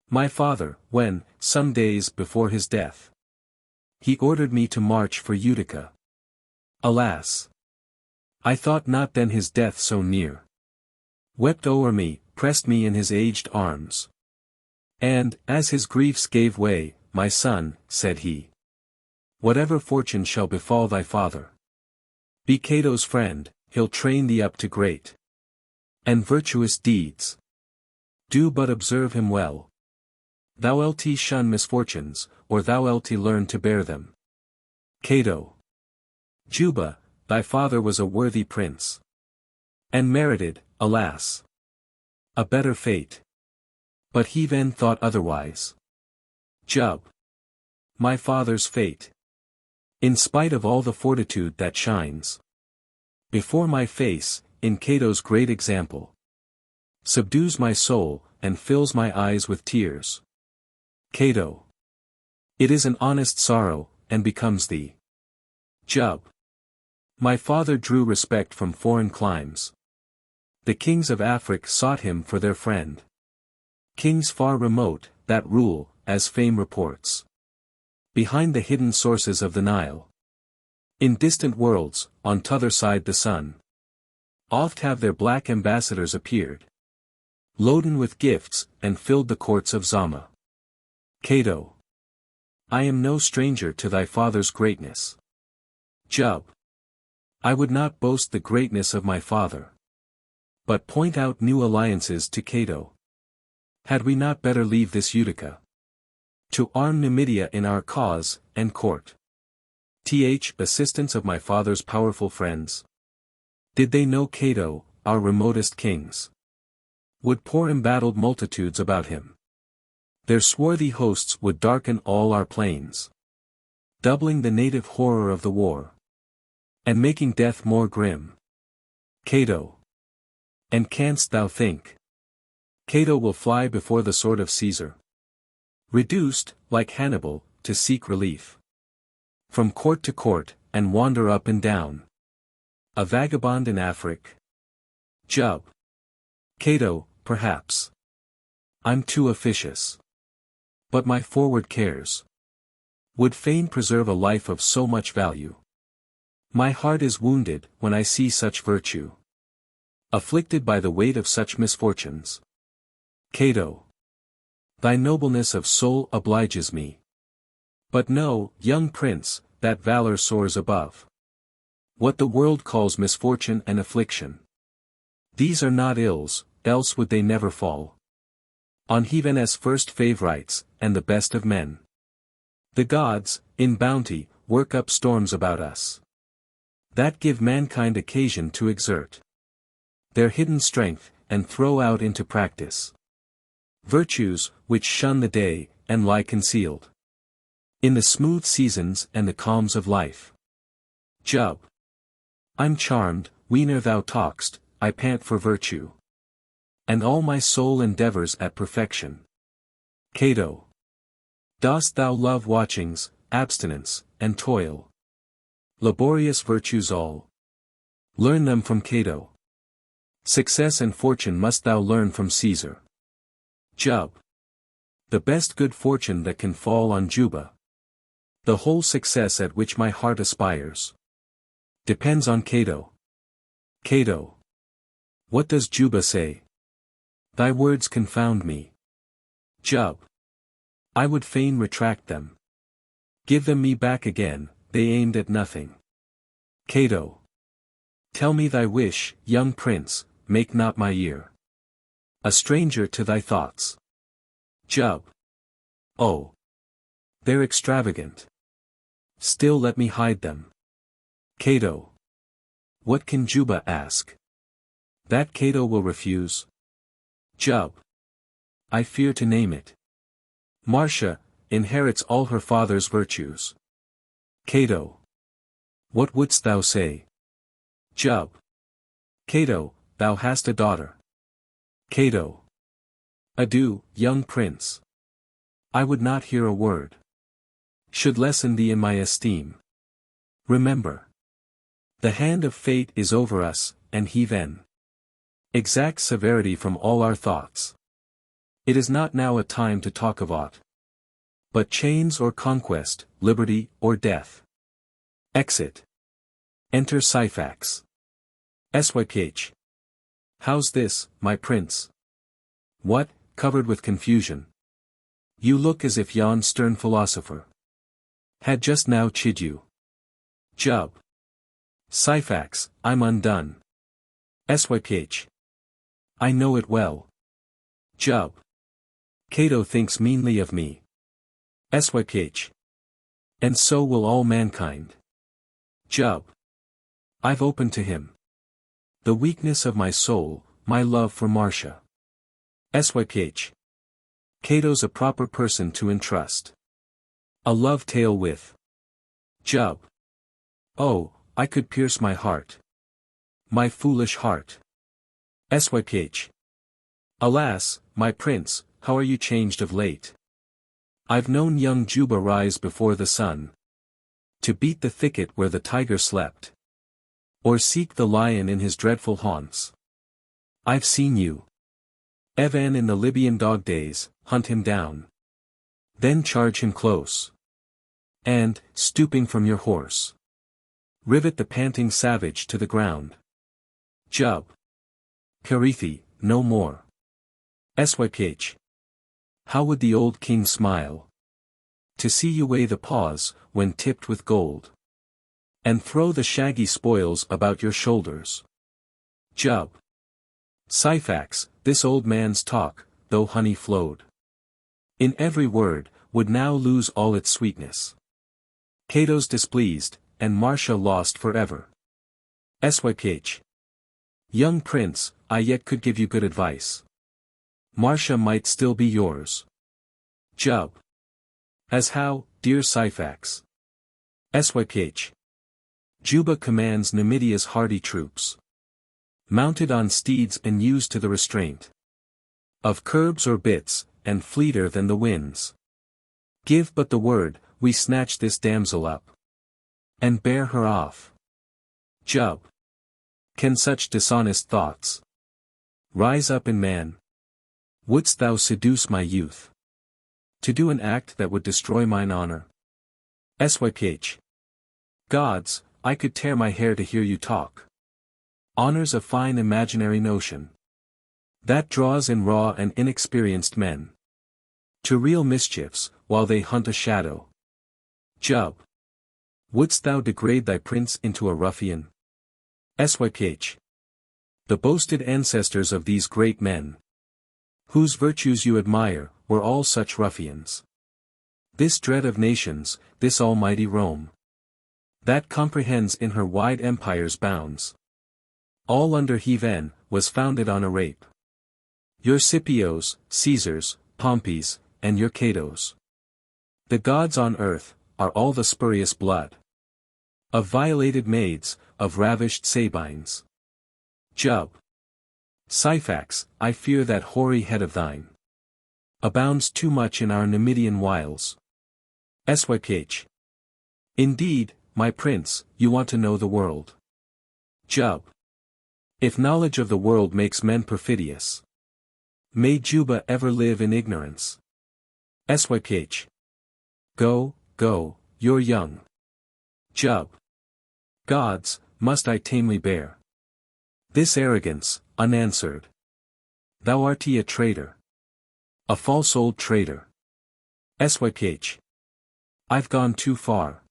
My father, when, some days before his death, he ordered me to march for Utica. Alas! I thought not then his death so near. Wept o'er me, pressed me in his aged arms. And, as his griefs gave way, my son, said he, whatever fortune shall befall thy father, be Cato's friend, he'll train thee up to great and virtuous deeds. Do but observe him well. Thou'lt shun misfortunes, or thou'lt learn to bear them. Cato. Juba, thy father was a worthy prince. And merited, alas, a better fate. But he then thought otherwise. Jub. My father's fate, in spite of all the fortitude that shines before my face, in Cato's great example, subdues my soul, and fills my eyes with tears. Cato. It is an honest sorrow, and becomes thee. Jub. My father drew respect from foreign climes. The kings of Afric sought him for their friend. Kings far remote, that rule, as fame reports, behind the hidden sources of the Nile. In distant worlds, on t'other side the sun, oft have their black ambassadors appeared, loaden with gifts, and filled the courts of Zama. Cato. I am no stranger to thy father's greatness. Jub. I would not boast the greatness of my father, but point out new alliances to Cato. Had we not better leave this Utica, to arm Numidia in our cause, and court assistance of my father's powerful friends? Did they know Cato, our remotest kings would pour embattled multitudes about him. Their swarthy hosts would darken all our plains, doubling the native horror of the war, and making death more grim. Cato. And canst thou think Cato will fly before the sword of Caesar? Reduced, like Hannibal, to seek relief from court to court, and wander up and down, a vagabond in Afric? Jub. Cato, perhaps. I'm too officious. But my forward cares would fain preserve a life of so much value. My heart is wounded, when I see such virtue afflicted by the weight of such misfortunes. Cato. Thy nobleness of soul obliges me. But know, young prince, that valor soars above what the world calls misfortune and affliction. These are not ills, else would they never fall on heaven as first favorites, and the best of men. The gods, in bounty, work up storms about us, that give mankind occasion to exert their hidden strength, and throw out into practice virtues, which shun the day, and lie concealed in the smooth seasons and the calms of life. Jub. I'm charmed, whene'er thou talk'st, I pant for virtue, and all my soul endeavors at perfection. Cato. Dost thou love watchings, abstinence, and toil? Laborious virtues all. Learn them from Cato. Success and fortune must thou learn from Caesar. Jub. The best good fortune that can fall on Juba, the whole success at which my heart aspires, depends on Cato. Cato. What does Juba say? Thy words confound me. Jub. I would fain retract them. Give them me back again, they aimed at nothing. Cato. Tell me thy wish, young prince, make not my ear a stranger to thy thoughts. Jub. Oh. They're extravagant. Still let me hide them. Cato. What can Juba ask? That Cato will refuse. Jub. I fear to name it. Marcia inherits all her father's virtues. Cato. What wouldst thou say? Jub. Cato, thou hast a daughter. Cato. Adieu, young prince. I would not hear a word. Should lessen thee in my esteem. Remember. The hand of fate is over us, and he then exacts severity from all our thoughts. It is not now a time to talk of aught but chains or conquest, liberty or death. Exit. Enter Syphax. Syph. How's this, my prince? What, covered with confusion? You look as if yon stern philosopher had just now chid you. Jub. Syphax, I'm undone. Syph. I know it well. Jub. Cato thinks meanly of me. Syph. And so will all mankind. Jub. I've opened to him the weakness of my soul, my love for Marcia. Syph. Cato's a proper person to entrust a love tale with. Jub. Oh, I could pierce my heart. My foolish heart. Syph. Alas, my prince, how are you changed of late? I've known young Juba rise before the sun to beat the thicket where the tiger slept, or seek the lion in his dreadful haunts. I've seen you, Evan in the Libyan dog days, hunt him down, then charge him close, and, stooping from your horse, rivet the panting savage to the ground. Jub. Carithi, no more. Syph. How would the old king smile to see you weigh the paws, when tipped with gold, and throw the shaggy spoils about your shoulders. Jub. Syphax, this old man's talk, though honey flowed in every word, would now lose all its sweetness. Cato's displeased, and Marcia lost forever. Syph. Young prince, I yet could give you good advice. Marcia might still be yours. Jub. As how, dear Syphax? Syph. Juba commands Numidia's hardy troops, mounted on steeds and used to the restraint of curbs or bits, and fleeter than the winds. Give but the word, we snatch this damsel up and bear her off. Jub. Can such dishonest thoughts rise up in man? Wouldst thou seduce my youth to do an act that would destroy mine honor? Syph. Gods, I could tear my hair to hear you talk. Honor's a fine imaginary notion that draws in raw and inexperienced men to real mischiefs, while they hunt a shadow. Jub. Wouldst thou degrade thy prince into a ruffian? Syph. The boasted ancestors of these great men, whose virtues you admire, were all such ruffians. This dread of nations, this almighty Rome, that comprehends in her wide empire's bounds all under heaven, was founded on a rape. Your Scipios, Caesars, Pompeys, and your Catos, the gods on earth, are all the spurious blood of violated maids, of ravished Sabines. Jub. Syphax, I fear that hoary head of thine abounds too much in our Numidian wiles. Syph. Indeed, my prince, you want to know the world. Jub. If knowledge of the world makes men perfidious, may Juba ever live in ignorance. Syph. Go, go, you're young. Jub. Gods, must I tamely bear this arrogance, unanswered? Thou art a traitor, a false old traitor. Syph. I've gone too far.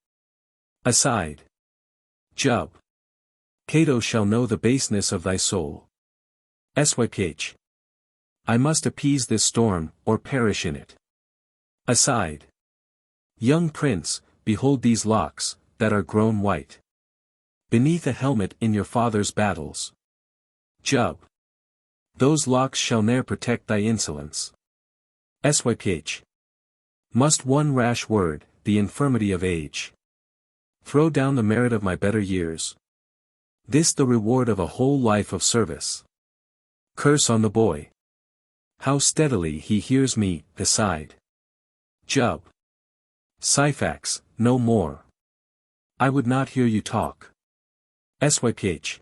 Aside. Jub. Cato shall know the baseness of thy soul. Syph. I must appease this storm, or perish in it. Aside. Young prince, behold these locks, that are grown white. Beneath a helmet in your father's battles. Jub. Those locks shall ne'er protect thy insolence. Syph. Must one rash word, the infirmity of age, throw down the merit of my better years? This the reward of a whole life of service. Curse on the boy. How steadily he hears me, aside. Jub. Syphax, no more. I would not hear you talk. Syph.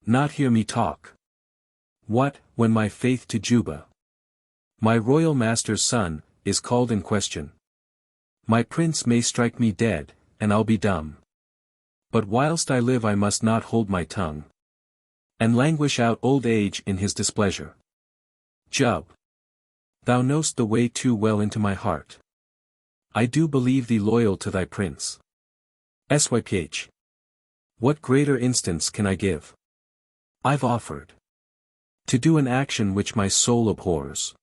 Not hear me talk. What, when my faith to Juba, my royal master's son, is called in question? My prince may strike me dead, and I'll be dumb. But whilst I live I must not hold my tongue, and languish out old age in his displeasure. Jub. Thou know'st the way too well into my heart. I do believe thee loyal to thy prince. Syph. What greater instance can I give? I've offered to do an action which my soul abhors,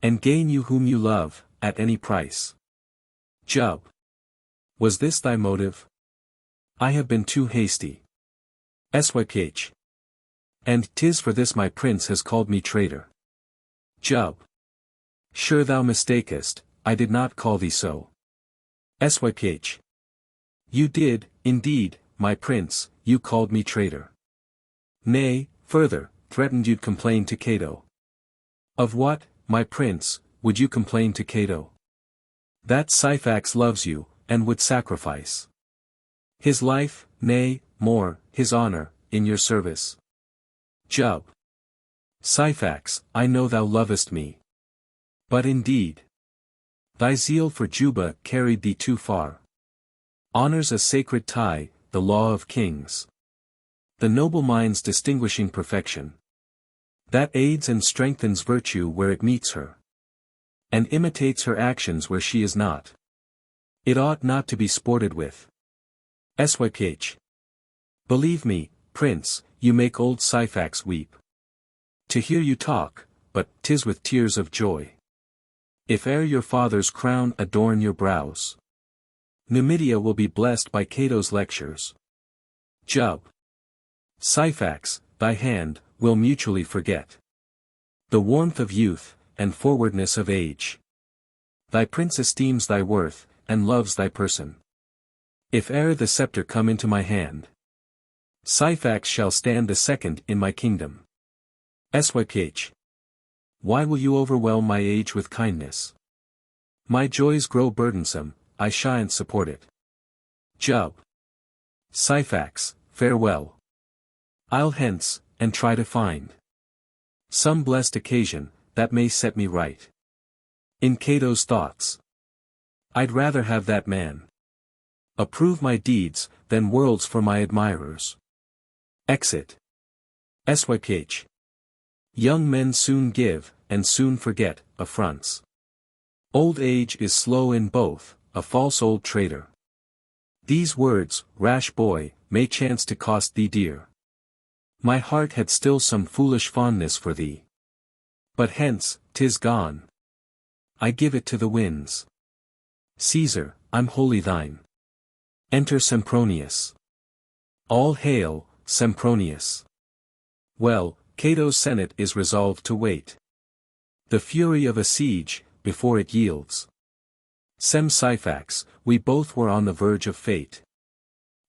and gain you whom you love, at any price. Jub. Was this thy motive? I have been too hasty. Syph. And 'tis for this my prince has called me traitor. Jub. Sure thou mistakest, I did not call thee so. Syph. You did, indeed, my prince, you called me traitor. Nay, further, threatened you'd complain to Cato. Of what, my prince, would you complain to Cato? That Syphax loves you, and would sacrifice his life, nay, more, his honor, in your service. Jub. Syphax, I know thou lovest me. But indeed, thy zeal for Juba carried thee too far. Honor's a sacred tie, the law of kings. The noble mind's distinguishing perfection, that aids and strengthens virtue where it meets her, and imitates her actions where she is not. It ought not to be sported with. Syph. Believe me, prince, you make old Syphax weep. To hear you talk, but 'tis with tears of joy. If e'er your father's crown adorn your brows, Numidia will be blessed by Cato's lectures. Jub. Syphax, thy hand, will mutually forget the warmth of youth, and forwardness of age. Thy prince esteems thy worth, and loves thy person. If e'er the scepter come into my hand, Syphax shall stand the second in my kingdom. Syph. Why will you overwhelm my age with kindness? My joys grow burdensome, I shan't support it. Jub. Syphax, farewell. I'll hence, and try to find some blessed occasion, that may set me right in Cato's thoughts. I'd rather have that man approve my deeds, than worlds for my admirers. Exit. Syph. Young men soon give, and soon forget, affronts. Old age is slow in both, a false old traitor. These words, rash boy, may chance to cost thee dear. My heart had still some foolish fondness for thee. But hence, 'tis gone. I give it to the winds. Caesar, I'm wholly thine. Enter Sempronius. All hail, Sempronius. Well, Cato's senate is resolved to wait the fury of a siege, before it yields. Syphax, we both were on the verge of fate.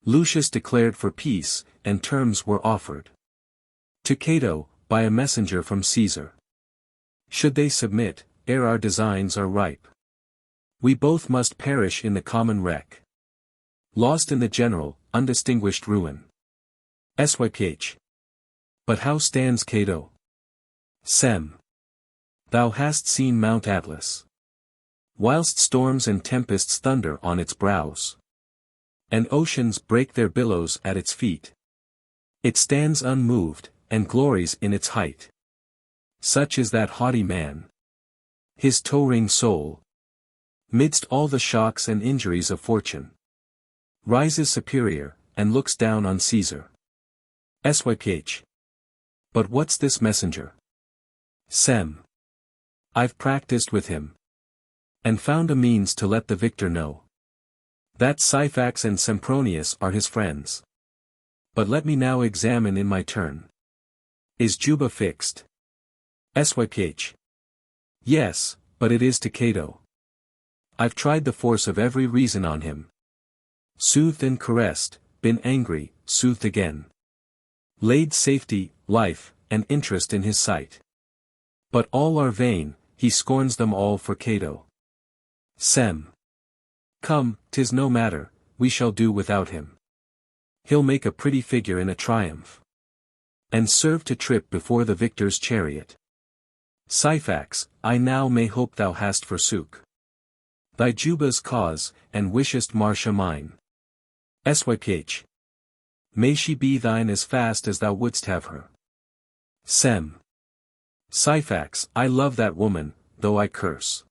Lucius declared for peace, and terms were offered to Cato, by a messenger from Caesar. Should they submit, ere our designs are ripe, we both must perish in the common wreck, lost in the general, undistinguished ruin. Syph. But how stands Cato? Sem. Thou hast seen Mount Atlas, whilst storms and tempests thunder on its brows, and oceans break their billows at its feet. It stands unmoved, and glories in its height. Such is that haughty man. His towering soul, midst all the shocks and injuries of fortune, rises superior, and looks down on Caesar. Syph. But what's this messenger? Sem. I've practiced with him. And found a means to let the victor know that Syphax and Sempronius are his friends. But let me now examine in my turn. Is Juba fixed? Syph. Yes, but it is to Cato. I've tried the force of every reason on him. Soothed and caressed, been angry, soothed again. Laid safety, life, and interest in his sight. But all are vain, he scorns them all for Cato. Sem. Come, 'tis no matter, we shall do without him. He'll make a pretty figure in a triumph. And serve to trip before the victor's chariot. Syphax, I now may hope thou hast forsook thy Juba's cause, and wishest Marcia mine. Syph. May she be thine as fast as thou wouldst have her. Sem. Syphax, I love that woman, though I curse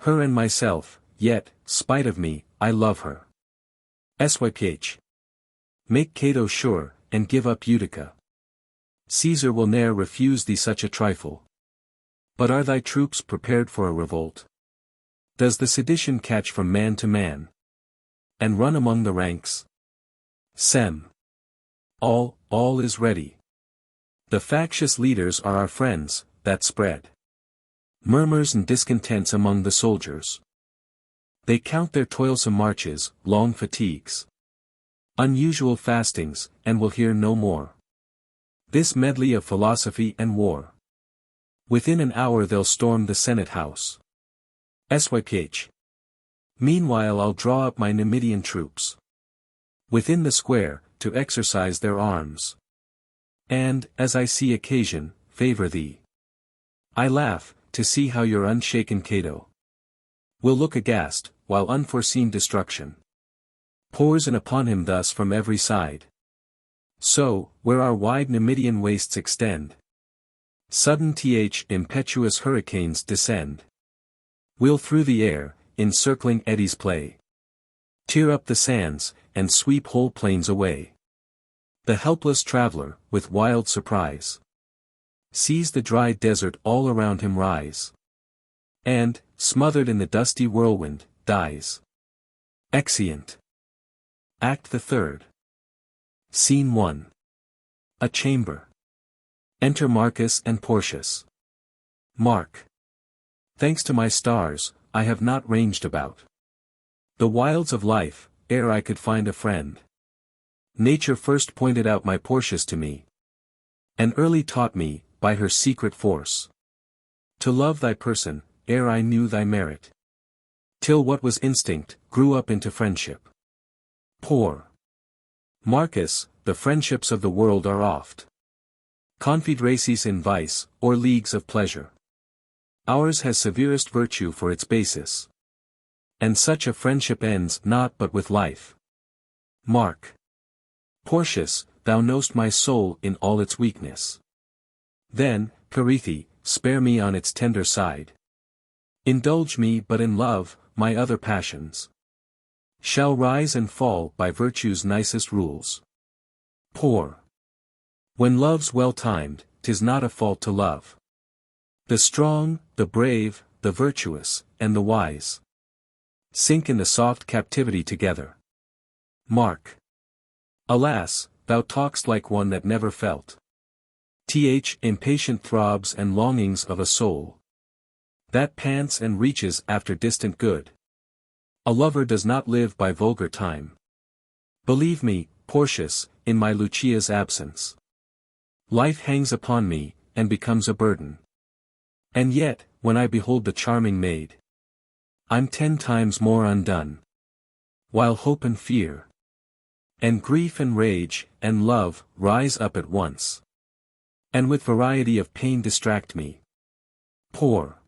her and myself, yet, spite of me, I love her. Syph. Make Cato sure, and give up Utica. Caesar will ne'er refuse thee such a trifle. But are thy troops prepared for a revolt? Does the sedition catch from man to man, and run among the ranks? Sem. All is ready. The factious leaders are our friends, that spread murmurs and discontents among the soldiers. They count their toilsome marches, long fatigues, unusual fastings, and will hear no more this medley of philosophy and war. Within an hour they'll storm the Senate House. Syph. Meanwhile I'll draw up my Numidian troops within the square, to exercise their arms. And, as I see occasion, favor thee. I laugh, to see how your unshaken Cato will look aghast, while unforeseen destruction pours in upon him thus from every side. So, where our wide Numidian wastes extend, sudden impetuous hurricanes descend. We'll through the air, in circling eddies play, tear up the sands, and sweep whole plains away. The helpless traveler, with wild surprise, sees the dry desert all around him rise, and, smothered in the dusty whirlwind, dies. Exeunt. Act the Third. Scene 1. A chamber. Enter Marcus and Porcius. Mark. Thanks to my stars, I have not ranged about the wilds of life, ere I could find a friend. Nature first pointed out my Porcius to me, and early taught me, by her secret force, to love thy person, ere I knew thy merit, till what was instinct, grew up into friendship. Poor Marcus, the friendships of the world are oft confederacies in vice, or leagues of pleasure. Ours has severest virtue for its basis, and such a friendship ends not but with life. Mark. Porcius, thou know'st my soul in all its weakness. Then, Carithe, spare me on its tender side. Indulge me but in love, my other passions shall rise and fall by virtue's nicest rules. Poor. When love's well timed, 'tis not a fault to love. The strong, the brave, the virtuous, and the wise sink in the soft captivity together. Mark. Alas, thou talk'st like one that never felt impatient throbs and longings of a soul that pants and reaches after distant good. A lover does not live by vulgar time. Believe me, Porcius, in my Lucia's absence, life hangs upon me, and becomes a burden. And yet, when I behold the charming maid, I'm 10 times more undone. While hope and fear, and grief and rage, and love, rise up at once, and with variety of pain distract me. Poor.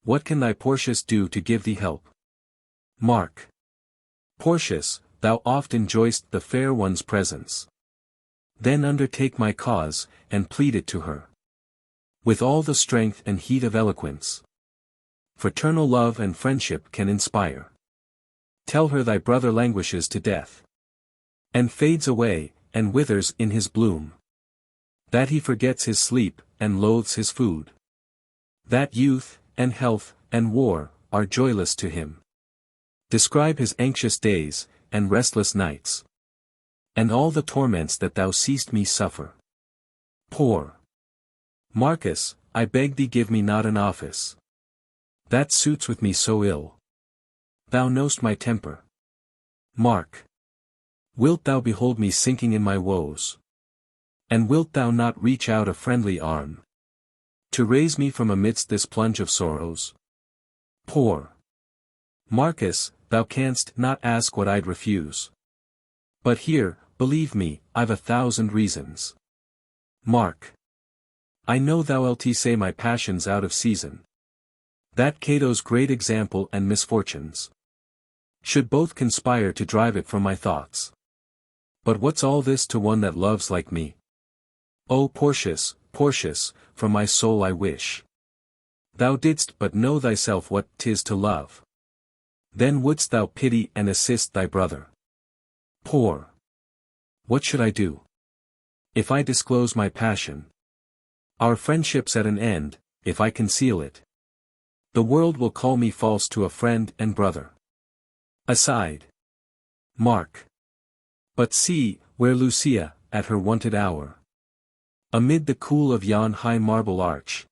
What can thy Porcius do to give thee help? Mark. Porcius, thou oft enjoy'st the fair one's presence. Then undertake my cause, and plead it to her with all the strength and heat of eloquence fraternal love and friendship can inspire. Tell her thy brother languishes to death, and fades away, and withers in his bloom. That he forgets his sleep, and loathes his food. That youth, and health, and war, are joyless to him. Describe his anxious days, and restless nights. And all the torments that thou seest me suffer. Poor Marcus, I beg thee give me not an office. That suits with me so ill. Thou know'st my temper. Mark. Wilt thou behold me sinking in my woes? And wilt thou not reach out a friendly arm, to raise me from amidst this plunge of sorrows? Poor Marcus, thou canst not ask what I'd refuse. But here, believe me, I've 1,000 reasons. Mark. I know thou'lt say my passion's out of season. That Cato's great example and misfortunes should both conspire to drive it from my thoughts. But what's all this to one that loves like me? O Portius, Portius, from my soul I wish thou didst but know thyself what 'tis to love. Then wouldst thou pity and assist thy brother. Poor. What should I do? If I disclose my passion, our friendship's at an end. If I conceal it, the world will call me false to a friend and brother. Aside. Mark. But see, where Lucia, at her wonted hour, amid the cool of yon high marble arch,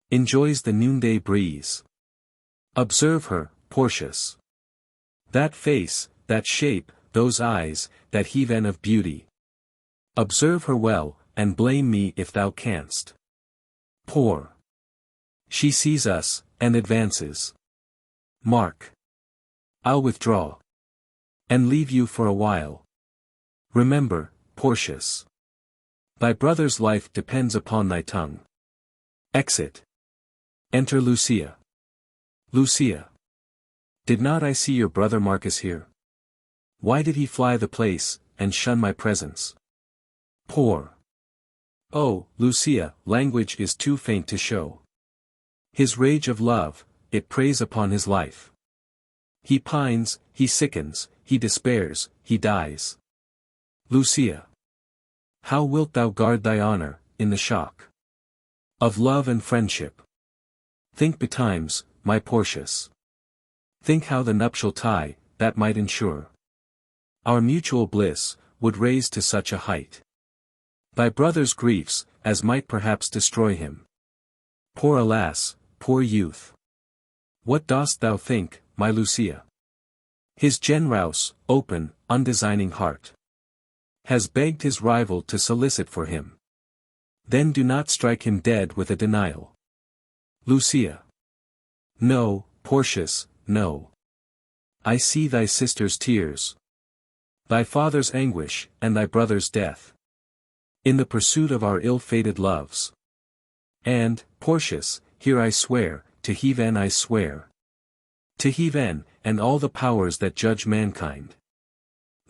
enjoys the noonday breeze. Observe her, Portius. That face, that shape, those eyes, that heaven of beauty. Observe her well, and blame me if thou canst. Poor. She sees us, and advances. Mark. I'll withdraw, and leave you for a while. Remember, Portius, thy brother's life depends upon thy tongue. Exit. Enter Lucia. Lucia. Did not I see your brother Marcus here? Why did he fly the place, and shun my presence? Poor. Oh, Lucia, language is too faint to show his rage of love. It preys upon his life. He pines, he sickens, he despairs, he dies. Lucia. How wilt thou guard thy honor, in the shock of love and friendship? Think betimes, my Portius. Think how the nuptial tie, that might ensure our mutual bliss, would raise to such a height thy brother's griefs, as might perhaps destroy him. Poor alas, poor youth! What dost thou think, my Lucia? His generous, open, undesigning heart has begged his rival to solicit for him. Then do not strike him dead with a denial. Lucia. No, Portius, no. I see thy sister's tears, thy father's anguish, and thy brother's death, in the pursuit of our ill-fated loves. And, Portius, here I swear, to heaven I swear, to heaven, and all the powers that judge mankind,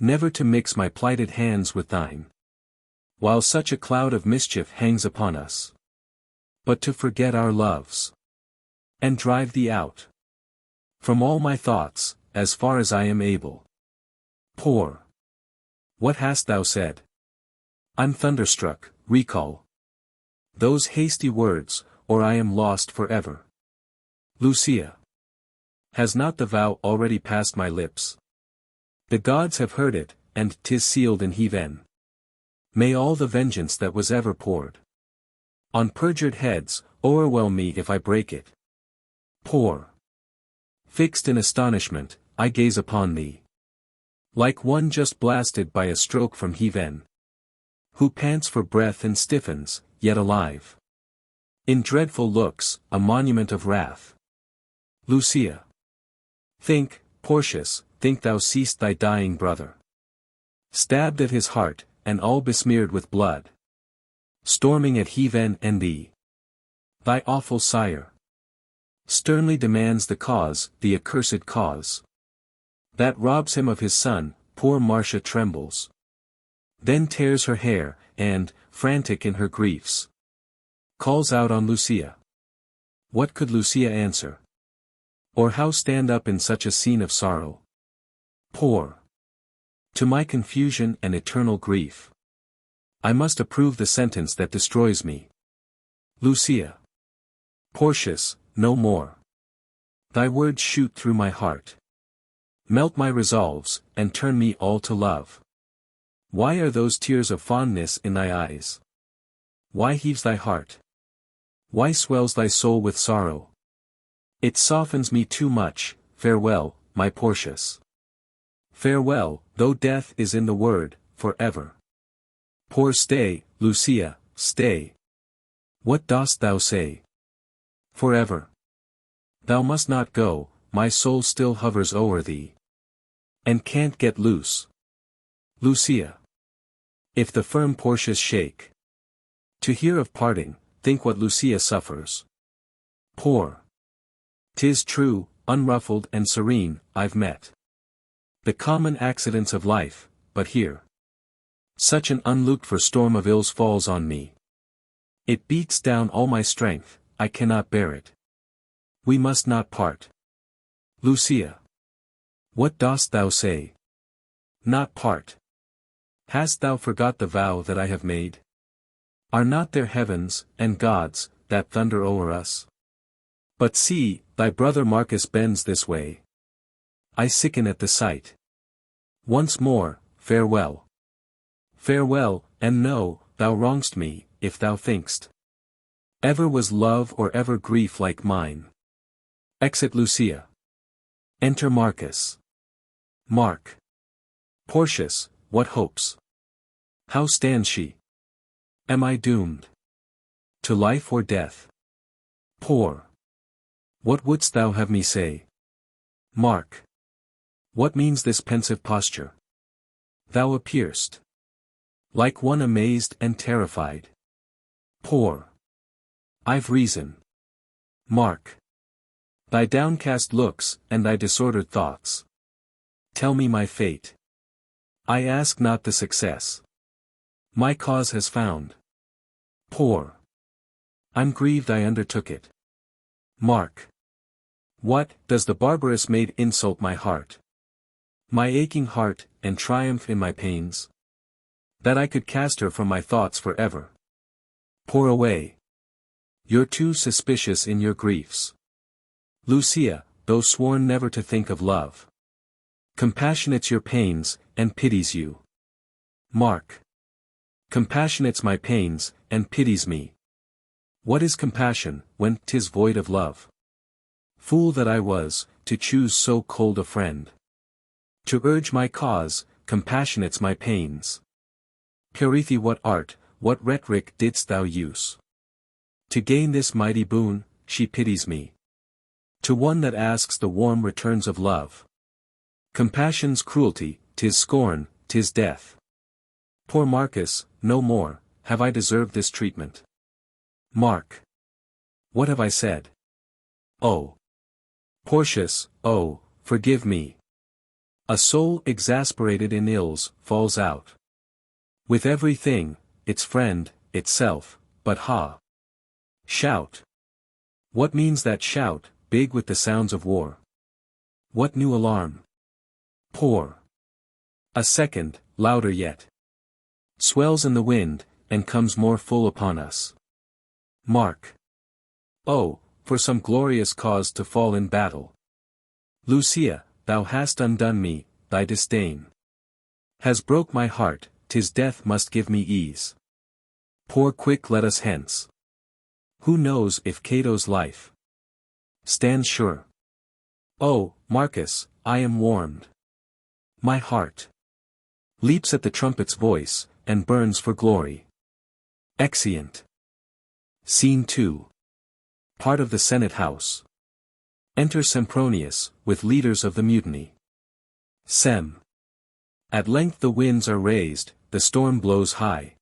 never to mix my plighted hands with thine, while such a cloud of mischief hangs upon us, but to forget our loves, and drive thee out from all my thoughts, as far as I am able. Poor. What hast thou said? I'm thunderstruck. Recall those hasty words, or I am lost forever. Lucia. Has not the vow already passed my lips? The gods have heard it, and 'tis sealed in heaven. May all the vengeance that was ever poured on perjured heads, o'erwhelm me if I break it. Poor. Fixed in astonishment, I gaze upon thee, like one just blasted by a stroke from heaven, who pants for breath and stiffens, yet alive. In dreadful looks, a monument of wrath. Lucia. Think, Portius, think thou seest thy dying brother, stabbed at his heart, and all besmeared with blood, storming at heaven and thee, thy awful sire, sternly demands the cause, the accursed cause, that robs him of his son. Poor Marcia trembles, then tears her hair, and, frantic in her griefs, calls out on Lucia. What could Lucia answer? Or how stand up in such a scene of sorrow? Poor To my confusion and eternal grief, I must approve the sentence that destroys me. Lucia. Portius, no more. Thy words shoot through my heart. Melt my resolves, and turn me all to love. Why are those tears of fondness in thy eyes? Why heaves thy heart? Why swells thy soul with sorrow? It softens me too much. Farewell, my Portius. Farewell, though death is in the word, forever. Poor stay, Lucia, stay. What dost thou say? Forever. Thou must not go, my soul still hovers o'er thee. And can't get loose. Lucia. If the firm Portius shake. To hear of parting, think what Lucia suffers. Poor. 'Tis true, unruffled and serene, I've met the common accidents of life, but here such an unlooked-for storm of ills falls on me. It beats down all my strength, I cannot bear it. We must not part. Lucia. What dost thou say? Not part. Hast thou forgot the vow that I have made? Are not there heavens, and gods, that thunder o'er us? But see, thy brother Marcus bends this way. I sicken at the sight. Once more, farewell. Farewell, and know, thou wrong'st me, if thou think'st ever was love or ever grief like mine. Exit Lucia. Enter Marcus. Mark. Portius, what hopes? How stands she? Am I doomed to life or death? Poor. What wouldst thou have me say? Mark. What means this pensive posture? Thou appear'st like one amazed and terrified. Poor. I've reason. Mark. Thy downcast looks, and thy disordered thoughts tell me my fate. I ask not the success my cause has found. Poor. I'm grieved I undertook it. Mark. What, does the barbarous maid insult my heart? My aching heart, and triumph in my pains? That I could cast her from my thoughts forever. Pour away. You're too suspicious in your griefs. Lucia, though sworn never to think of love, compassionates your pains, and pities you. Mark. Compassionates my pains, and pities me. What is compassion, when 'tis void of love? Fool that I was, to choose so cold a friend. To urge my cause, compassionates my pains. Purithe, what art, what rhetoric didst thou use? To gain this mighty boon, she pities me. To one that asks the warm returns of love. Compassion's cruelty, 'tis scorn, 'tis death. Poor Marcus, no more, have I deserved this treatment. Mark. What have I said? Oh. Portius, oh, forgive me. A soul exasperated in ills, falls out with everything, its friend, itself, but ha! Shout. What means that shout, big with the sounds of war? What new alarm? Poor. A second, louder yet. Swells in the wind, and comes more full upon us. Mark. Oh, for some glorious cause to fall in battle. Lucia, thou hast undone me, thy disdain has broke my heart, 'tis death must give me ease. Pour quick, let us hence. Who knows if Cato's life stands sure? Oh, Marcus, I am warmed. My heart leaps at the trumpet's voice, and burns for glory. Exeunt. Scene 2. Part of the Senate House. Enter Sempronius, with leaders of the mutiny. Sem. At length the winds are raised, the storm blows high.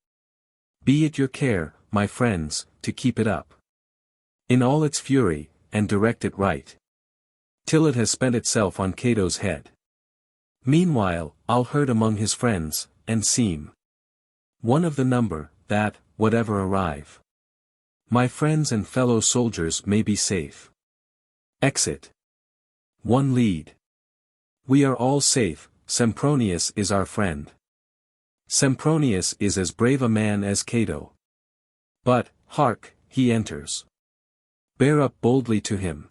Be it your care, my friends, to keep it up in all its fury, and direct it right, till it has spent itself on Cato's head. Meanwhile, I'll herd among his friends, and seem one of the number, that, whatever arrive, my friends and fellow soldiers may be safe. Exit. One lead. We are all safe, Sempronius is our friend. Sempronius is as brave a man as Cato. But, hark, he enters. Bear up boldly to him.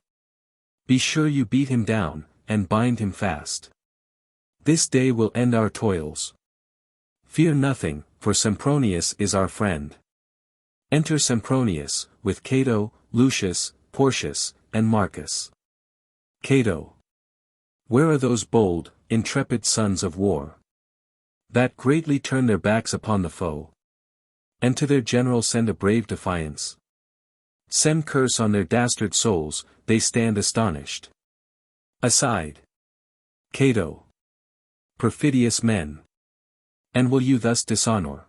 Be sure you beat him down, and bind him fast. This day will end our toils. Fear nothing, for Sempronius is our friend. Enter Sempronius, with Cato, Lucius, Porcius, and Marcus. Cato. Where are those bold, intrepid sons of war? That greatly turn their backs upon the foe. And to their general send a brave defiance. Send curse on their dastard souls, they stand astonished. Aside. Cato. Perfidious men. And will you thus dishonor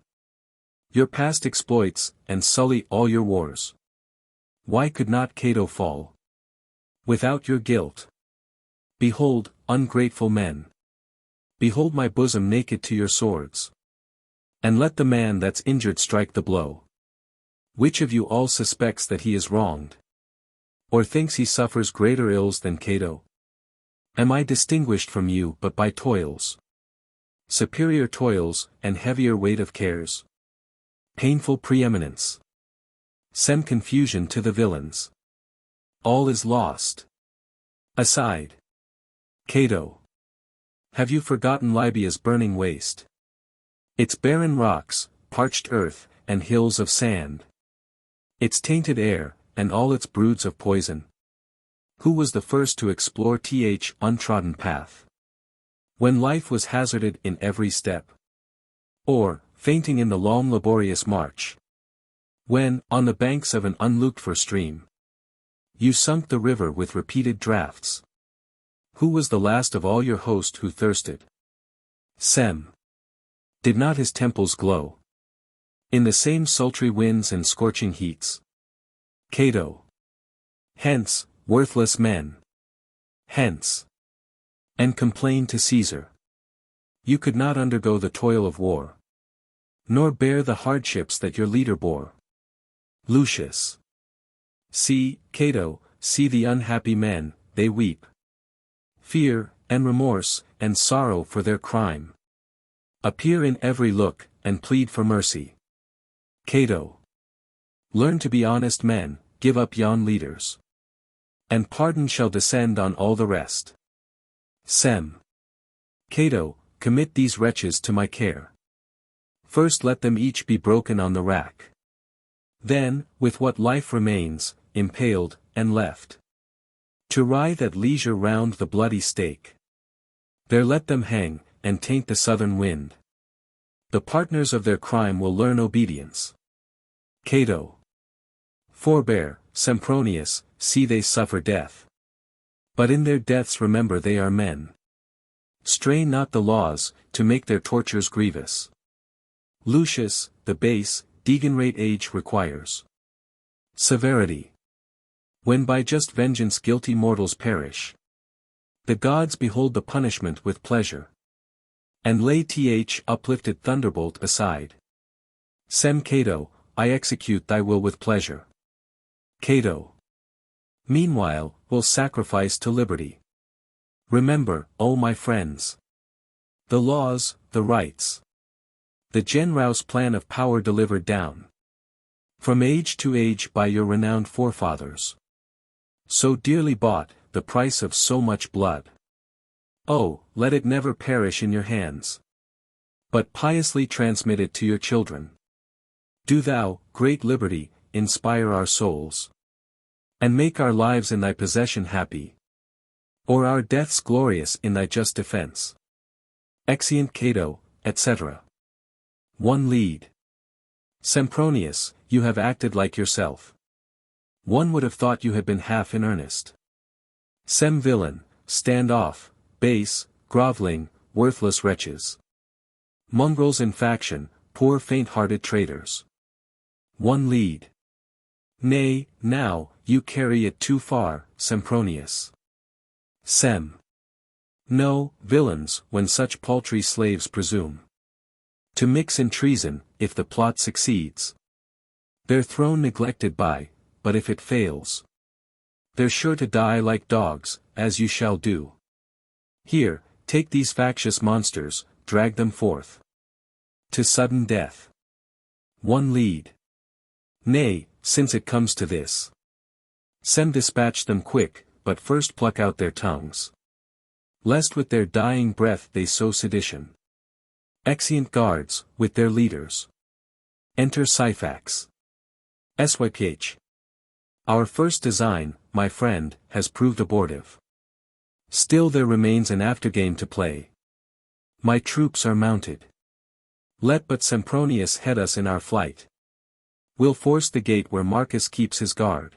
your past exploits, and sully all your wars? Why could not Cato fall without your guilt? Behold, ungrateful men. Behold my bosom naked to your swords. And let the man that's injured strike the blow. Which of you all suspects that he is wronged? Or thinks he suffers greater ills than Cato? Am I distinguished from you but by toils? Superior toils, and heavier weight of cares? Painful preeminence. Send confusion to the villains. All is lost. Aside. Cato. Have you forgotten Libya's burning waste? Its barren rocks, parched earth, and hills of sand. Its tainted air, and all its broods of poison? Who was the first to explore th untrodden path? When life was hazarded in every step? Or, fainting in the long laborious march? When, on the banks of an unlooked-for stream, you sunk the river with repeated draughts? Who was the last of all your host who thirsted? Sem. Did not his temples glow in the same sultry winds and scorching heats? Cato. Hence, worthless men. Hence. And complain to Caesar. You could not undergo the toil of war, nor bear the hardships that your leader bore. Lucius. See, Cato, see the unhappy men, they weep. Fear, and remorse, and sorrow for their crime appear in every look, and plead for mercy. Cato. Learn to be honest men, give up yon leaders. And pardon shall descend on all the rest. Sem. Cato, commit these wretches to my care. First let them each be broken on the rack. Then, with what life remains, impaled, and left to writhe at leisure round the bloody stake. There let them hang, and taint the southern wind. The partners of their crime will learn obedience. Cato. Forbear, Sempronius, see they suffer death. But in their deaths remember they are men. Strain not the laws, to make their tortures grievous. Lucius, the base, degenerate age requires severity. When by just vengeance guilty mortals perish, the gods behold the punishment with pleasure, and lay th uplifted thunderbolt aside. Sem Cato, I execute thy will with pleasure. Cato. Meanwhile, will sacrifice to liberty. Remember, O my friends, the laws, the rights, the generous plan of power delivered down from age to age by your renowned forefathers. So dearly bought, the price of so much blood. Oh, let it never perish in your hands, but piously transmit it to your children. Do thou, great liberty, inspire our souls, and make our lives in thy possession happy, or our deaths glorious in thy just defense. Exeunt Cato, etc. 1 Lead. Sempronius, you have acted like yourself. One would have thought you had been half in earnest. Sem villain, stand off, base, groveling, worthless wretches. Mongrels in faction, poor faint-hearted traitors. 1 Lead. Nay, now, you carry it too far, Sempronius. Sem. No, villains, when such paltry slaves presume to mix in treason, if the plot succeeds, their throne neglected by, but if it fails, they're sure to die like dogs, as you shall do. Here, Take these factious monsters, drag them forth to sudden death. One lead. Nay, since it comes to this, Sem dispatch them quick, but first pluck out their tongues, lest with their dying breath they sow sedition. Exeunt guards, with their leaders. Enter Syphax. Syph. Our first design, my friend, has proved abortive. Still there remains an aftergame to play. My troops are mounted. Let but Sempronius head us in our flight. We'll force the gate where Marcus keeps his guard,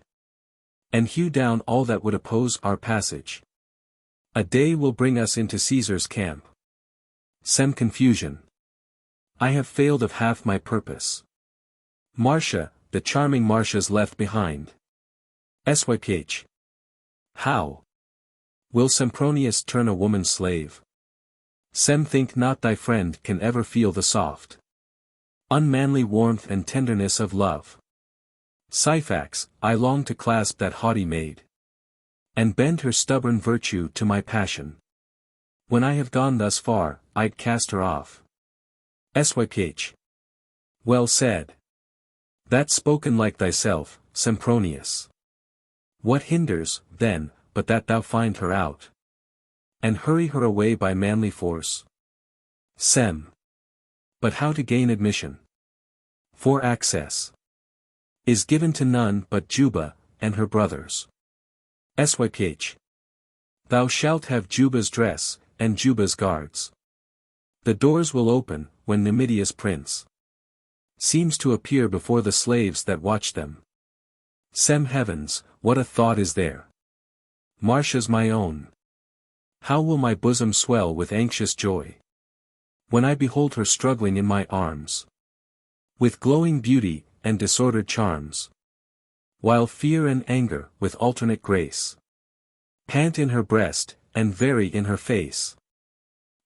and hew down all that would oppose our passage. A day will bring us into Caesar's camp. Sem confusion. I have failed of half my purpose. Marcia, the charming Marcia's left behind. Syph. How? Will Sempronius turn a woman's slave? Sem, think not thy friend can ever feel the soft, unmanly warmth and tenderness of love. Syphax, I long to clasp that haughty maid, and bend her stubborn virtue to my passion. When I have gone thus far, I'd cast her off. Syph. Well said. That's spoken like thyself, Sempronius. What hinders, then, but that thou find her out, and hurry her away by manly force? Sem. But how to gain admission? For access is given to none but Juba, and her brothers. Syph. Thou shalt have Juba's dress, and Juba's guards. The doors will open, when Numidia's prince seems to appear before the slaves that watch them. Sem, heavens, what a thought is there! Marcia's my own. How will my bosom swell with anxious joy, when I behold her struggling in my arms, with glowing beauty, and disordered charms, while fear and anger, with alternate grace, pant in her breast, and vary in her face.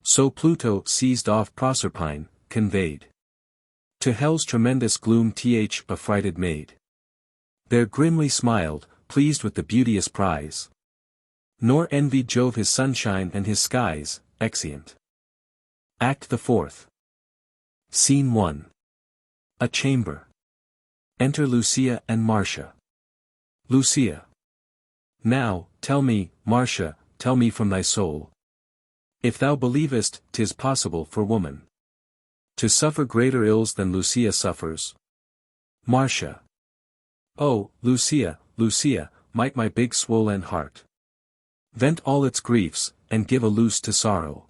So Pluto seized off Proserpine, conveyed to hell's tremendous gloom affrighted maid. There grimly smiled, pleased with the beauteous prize, nor envied Jove his sunshine and his skies. Exeunt. Act the fourth. Scene 1. A chamber. Enter Lucia and Marcia. Lucia. Now, tell me, Marcia, tell me from thy soul, if thou believest 'tis possible for woman to suffer greater ills than Lucia suffers. Marcia. Oh, Lucia, Lucia, might my big swollen heart vent all its griefs, and give a loose to sorrow,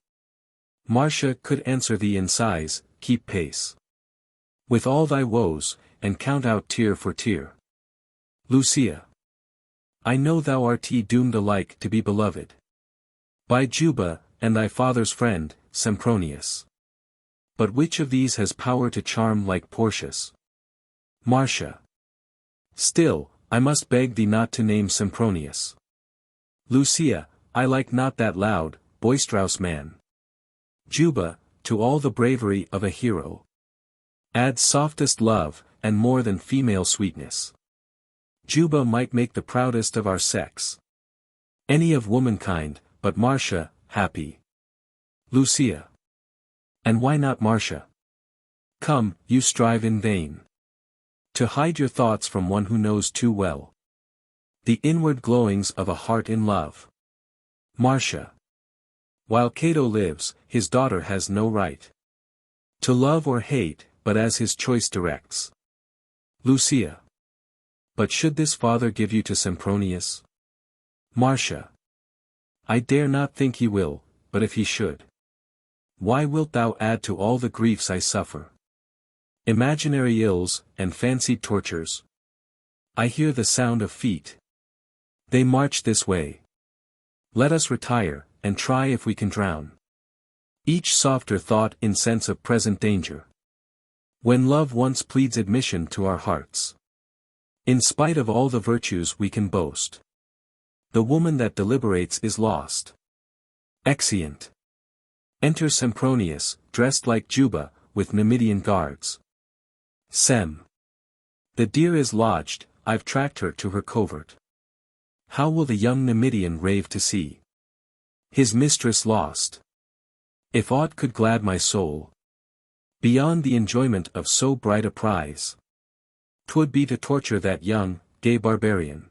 Marcia could answer thee in sighs, keep pace with all thy woes, and count out tear for tear. Lucia. I know thou art doomed alike to be beloved by Juba, and thy father's friend, Sempronius. But which of these has power to charm like Portius? Marcia. Still, I must beg thee not to name Sempronius. Lucia, I like not that loud, boisterous man. Juba, to all the bravery of a hero, adds softest love, and more than female sweetness. Juba might make the proudest of our sex, any of womankind, but Marcia, happy. Lucia. And why not Marcia? Come, you strive in vain to hide your thoughts from one who knows too well the inward glowings of a heart in love. Marcia. While Cato lives, his daughter has no right to love or hate, but as his choice directs. Lucia. But should this father give you to Sempronius? Marcia. I dare not think he will, but if he should, why wilt thou add to all the griefs I suffer? Imaginary ills, and fancied tortures. I hear the sound of feet. They march this way. Let us retire, and try if we can drown each softer thought in sense of present danger, when love once pleads admission to our hearts. In spite of all the virtues we can boast, the woman that deliberates is lost. Exeunt. Enter Sempronius, dressed like Juba, with Numidian guards. Sem. The deer is lodged, I've tracked her to her covert. How will the young Numidian rave to see his mistress lost? If aught could glad my soul, beyond the enjoyment of so bright a prize, 'twould be to torture that young, gay barbarian.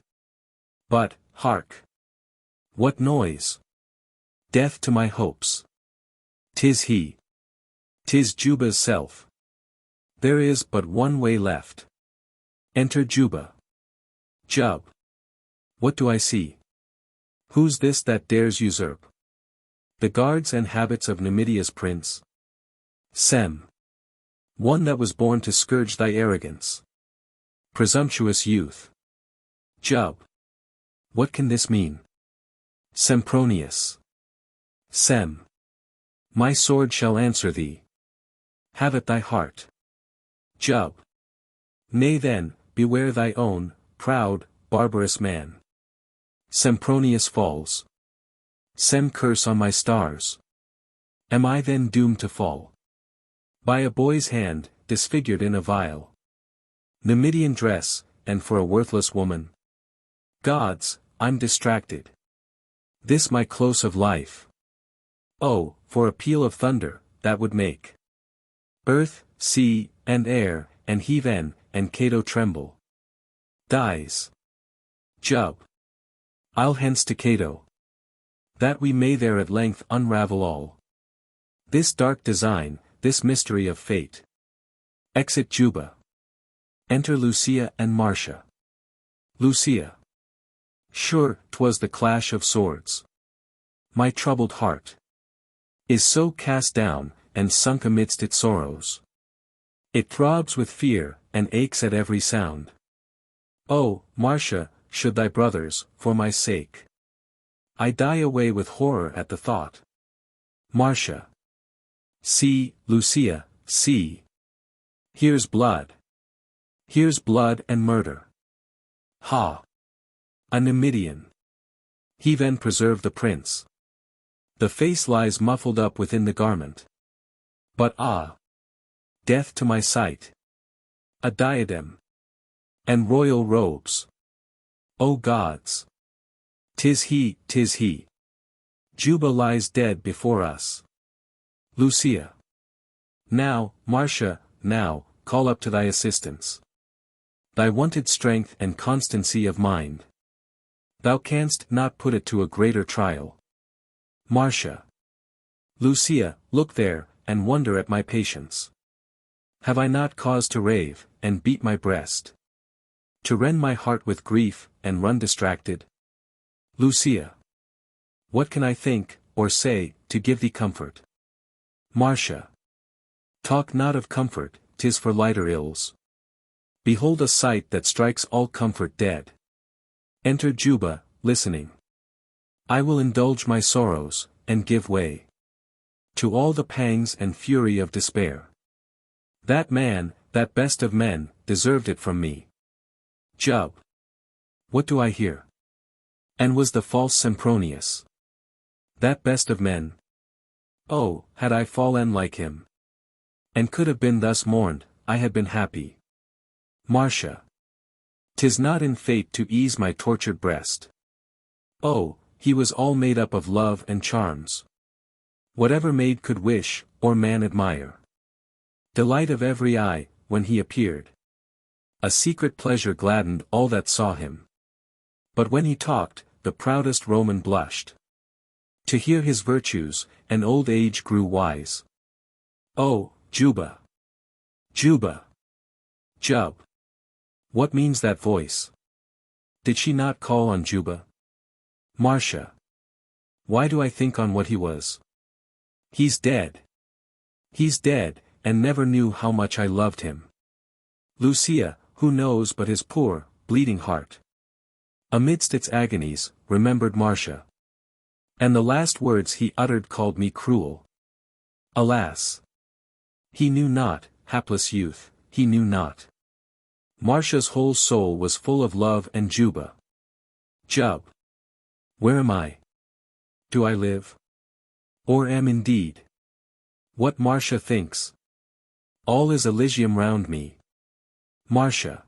But, hark! What noise? Death to my hopes! 'Tis he! 'Tis Juba's self! There is but one way left. Enter Juba. Jub! What do I see? Who's this that dares usurp the guards and habits of Numidia's prince? Sem. One that was born to scourge thy arrogance. Presumptuous youth. Jub. What can this mean? Sempronius. Sem. My sword shall answer thee. Have at thy heart. Jub. Nay then, beware thy own, proud, barbarous man. Sempronius falls. Sem curse on my stars. Am I then doomed to fall? By a boy's hand, disfigured in a vile Numidian dress, and for a worthless woman? Gods, I'm distracted. This my close of life. Oh, for a peal of thunder, that would make earth, sea, and air, and heaven, and Cato tremble. Dies. Jub. I'll hence to Cato, that we may there at length unravel all this dark design, this mystery of fate. Exit Juba. Enter Lucia and Marcia. Lucia. Sure, 'twas the clash of swords. My troubled heart is so cast down, and sunk amidst its sorrows. It throbs with fear, and aches at every sound. Oh, Marcia, should thy brothers, for my sake, I die away with horror at the thought. Marcia. See, Lucia, see. Here's blood. Here's blood and murder. Ha! A Numidian. Heaven preserve the prince. The face lies muffled up within the garment. But ah! Death to my sight. A diadem. And royal robes. O gods! 'Tis he, 'tis he. Juba lies dead before us. Lucia. Now, Marcia, now, call up to thy assistance thy wonted strength and constancy of mind. Thou canst not put it to a greater trial. Marcia. Lucia, look there, and wonder at my patience. Have I not cause to rave, and beat my breast? To rend my heart with grief, and run distracted? Lucia. What can I think, or say, to give thee comfort? Marcia. Talk not of comfort, 'tis for lighter ills. Behold a sight that strikes all comfort dead. Enter Juba, listening. I will indulge my sorrows, and give way to all the pangs and fury of despair. That man, that best of men, deserved it from me. Jub. What do I hear? And was the false Sempronius that best of men? Oh, had I fallen like him, and could have been thus mourned, I had been happy. Marcia. 'Tis not in fate to ease my tortured breast. Oh, he was all made up of love and charms. Whatever maid could wish, or man admire. Delight of every eye, when he appeared. A secret pleasure gladdened all that saw him. But when he talked, the proudest Roman blushed. To hear his virtues, and old age grew wise. Oh, Juba! Juba! Jub! What means that voice? Did she not call on Juba? Marcia. Why do I think on what he was? He's dead. He's dead, and never knew how much I loved him. Lucia, who knows but his poor, bleeding heart? Amidst its agonies, remembered Marcia. And the last words he uttered called me cruel. Alas! He knew not, hapless youth, he knew not. Marcia's whole soul was full of love and Juba. Jub. Where am I? Do I live? Or am indeed? What Marcia thinks? All is Elysium round me. Marcia.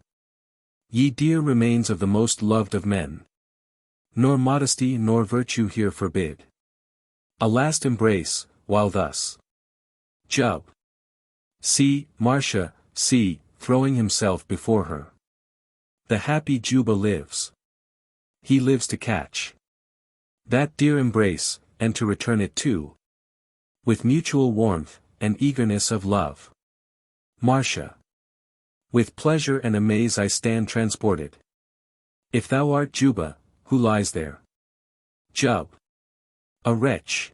Ye dear remains of the most loved of men. Nor modesty nor virtue here forbid a last embrace, while thus. Jub. See, Marcia, see, throwing himself before her. The happy Juba lives. He lives to catch that dear embrace, and to return it too, with mutual warmth, and eagerness of love. Marcia. With pleasure and amaze I stand transported. If thou art Juba, who lies there? Jub. A wretch.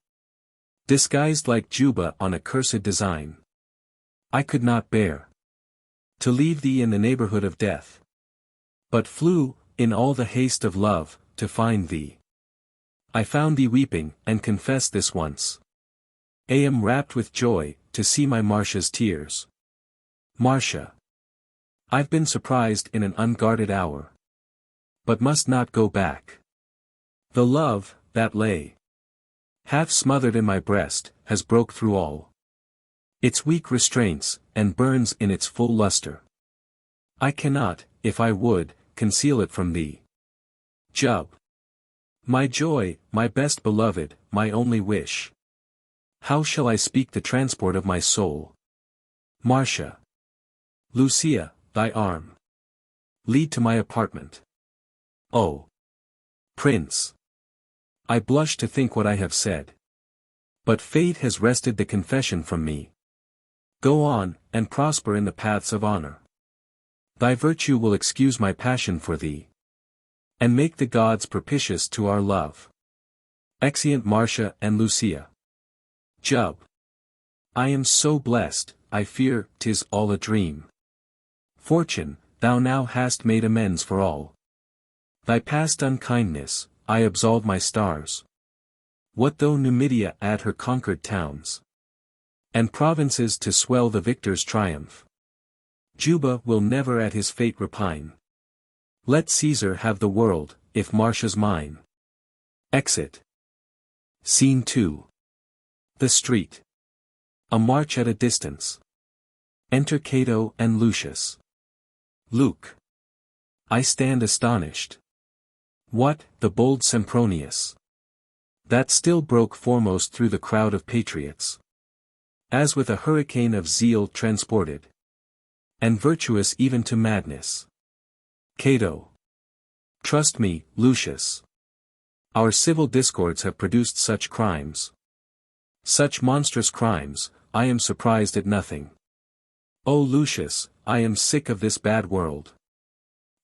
Disguised like Juba on a cursed design. I could not bear to leave thee in the neighborhood of death, but flew, in all the haste of love, to find thee. I found thee weeping, and confess this once. I am rapt with joy, to see my Marcia's tears. Marcia. I've been surprised in an unguarded hour, but must not go back. The love, that lay half smothered in my breast, has broke through all its weak restraints, and burns in its full luster. I cannot, if I would, conceal it from thee. Jub. My joy, my best beloved, my only wish. How shall I speak the transport of my soul? Marcia. Lucia, thy arm. Lead to my apartment. Oh, Prince. I blush to think what I have said. But fate has wrested the confession from me. Go on, and prosper in the paths of honor. Thy virtue will excuse my passion for thee, and make the gods propitious to our love. Exeunt Marcia and Lucia. Jub. I am so blessed, I fear 'tis all a dream. Fortune, thou now hast made amends for all thy past unkindness, I absolve my stars. What though Numidia add her conquered towns and provinces to swell the victor's triumph? Juba will never at his fate repine. Let Caesar have the world, if Marcia's mine. Exit. Scene 2. The street. A march at a distance. Enter Cato and Lucius. Luke. I stand astonished. What, the bold Sempronius? That still broke foremost through the crowd of patriots, as with a hurricane of zeal transported, and virtuous even to madness. Cato. Trust me, Lucius. Our civil discords have produced such crimes. Such monstrous crimes, I am surprised at nothing. O Lucius, I am sick of this bad world.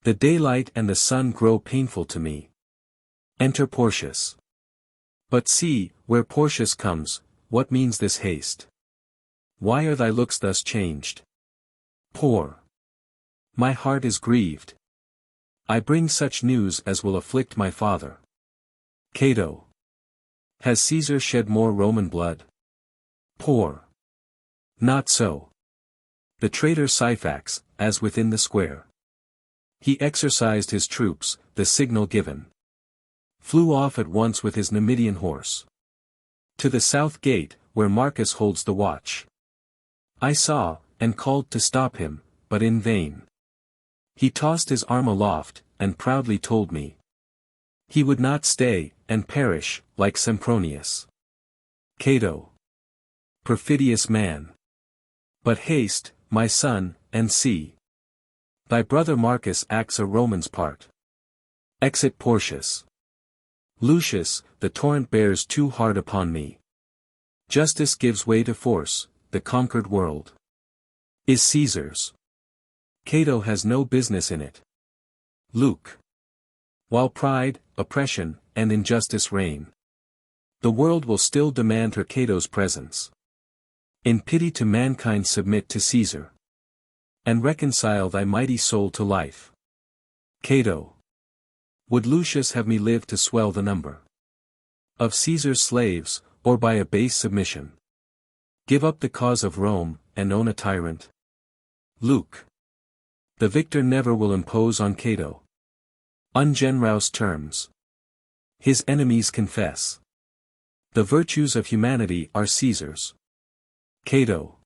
The daylight and the sun grow painful to me. Enter Porcius. But see, where Porcius comes, what means this haste? Why are thy looks thus changed? Poor. My heart is grieved. I bring such news as will afflict my father. Cato. Has Caesar shed more Roman blood? Poor. Not so. The traitor Syphax, as within the square he exercised his troops, the signal given, flew off at once with his Numidian horse to the south gate, where Marcus holds the watch. I saw, and called to stop him, but in vain. He tossed his arm aloft, and proudly told me he would not stay, and perish, like Sempronius. Cato. Perfidious man. But haste, my son, and see. Thy brother Marcus acts a Roman's part. Exit Porcius. Lucius, the torrent bears too hard upon me. Justice gives way to force, the conquered world is Caesar's. Cato has no business in it. Luke. While pride, oppression, and injustice reign, the world will still demand her Cato's presence. In pity to mankind submit to Caesar, and reconcile thy mighty soul to life. Cato. Would Lucius have me live to swell the number of Caesar's slaves, or by a base submission give up the cause of Rome, and own a tyrant? Luke. The victor never will impose on Cato ungenerous terms. His enemies confess the virtues of humanity are Caesar's. Cato.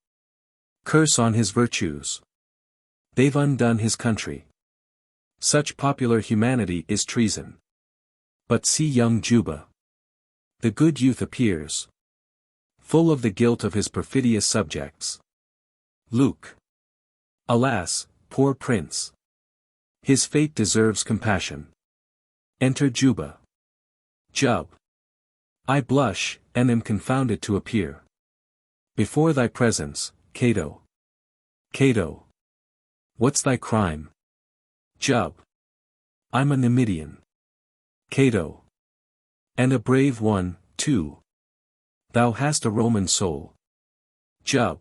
Curse on his virtues. They've undone his country. Such popular humanity is treason. But see young Juba. The good youth appears. full of the guilt of his perfidious subjects. Luke. Alas, poor prince! His fate deserves compassion. Enter Juba. Jub. I blush, and am confounded to appear before thy presence, Cato. Cato. What's thy crime? Jub. I'm a Numidian. Cato. And a brave one, too. Thou hast a Roman soul. Jub.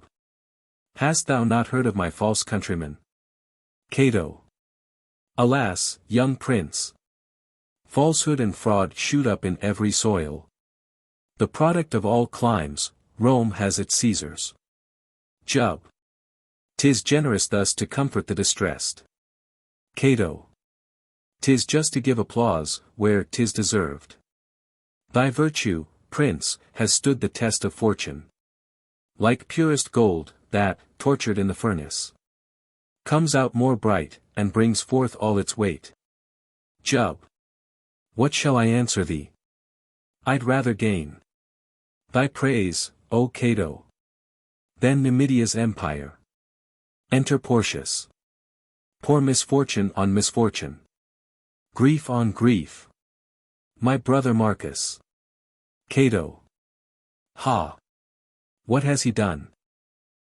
Hast thou not heard of my false countrymen? Cato. Alas, young prince! Falsehood and fraud shoot up in every soil. The product of all climes, Rome has its Caesars. Jub. 'Tis generous thus to comfort the distressed. Cato. 'Tis just to give applause, where 'tis deserved. Thy virtue, prince, has stood the test of fortune. Like purest gold, that, tortured in the furnace, comes out more bright, and brings forth all its weight. Jub. What shall I answer thee? I'd rather gain thy praise, O Cato, than Numidia's empire. Enter Porcius. Pour misfortune on misfortune. Grief on grief. My brother Marcus. Cato. Ha! What has he done?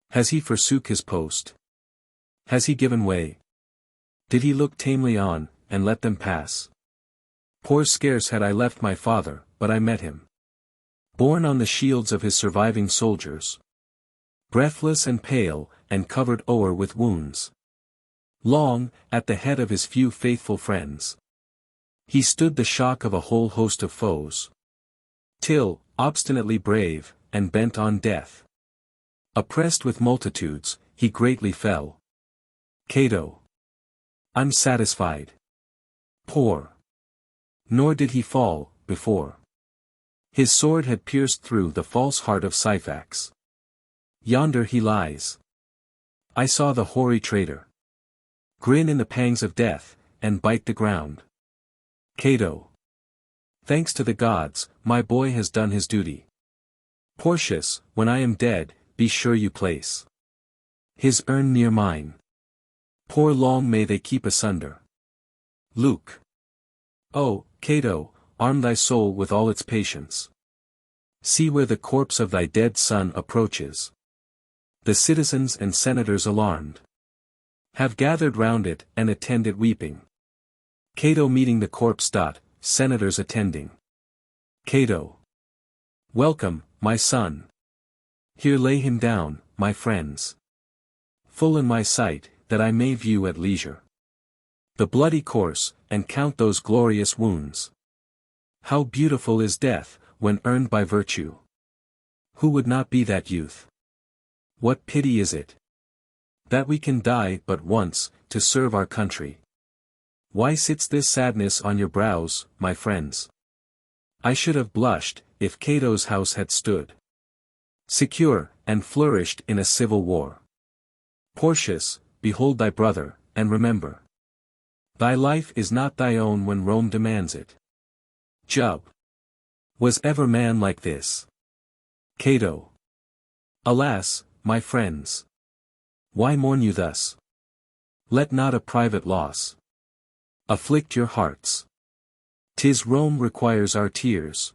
Has he forsook his post? Has he given way? Did he look tamely on, and let them pass? Poor scarce had I left my father, but I met him, borne on the shields of his surviving soldiers, breathless and pale, and covered o'er with wounds. Long, at the head of his few faithful friends, he stood the shock of a whole host of foes, till, obstinately brave, and bent on death, oppressed with multitudes, he greatly fell. Cato. I'm satisfied. Poor. Nor did he fall, before his sword had pierced through the false heart of Syphax. Yonder he lies. I saw the hoary traitor grin in the pangs of death, and bite the ground. Cato. Thanks to the gods, my boy has done his duty. Porcius, when I am dead, be sure you place his urn near mine. Poor long may they keep asunder. Luke. Oh, Cato, arm thy soul with all its patience. See where the corpse of thy dead son approaches. The citizens and senators alarmed have gathered round it and attend it weeping. Cato meeting the corpse. Senators attending. Cato. Welcome, my son. Here lay him down, my friends. Full in my sight, that I may view at leisure the bloody course, and count those glorious wounds. How beautiful is death, when earned by virtue! Who would not be that youth? What pity is it that we can die but once, to serve our country? Why sits this sadness on your brows, my friends? I should have blushed, if Cato's house had stood secure, and flourished in a civil war. Porcius, behold thy brother, and remember, thy life is not thy own when Rome demands it. Jub. Was ever man like this? Cato. Alas, my friends! Why mourn you thus? Let not a private loss afflict your hearts. 'Tis Rome requires our tears.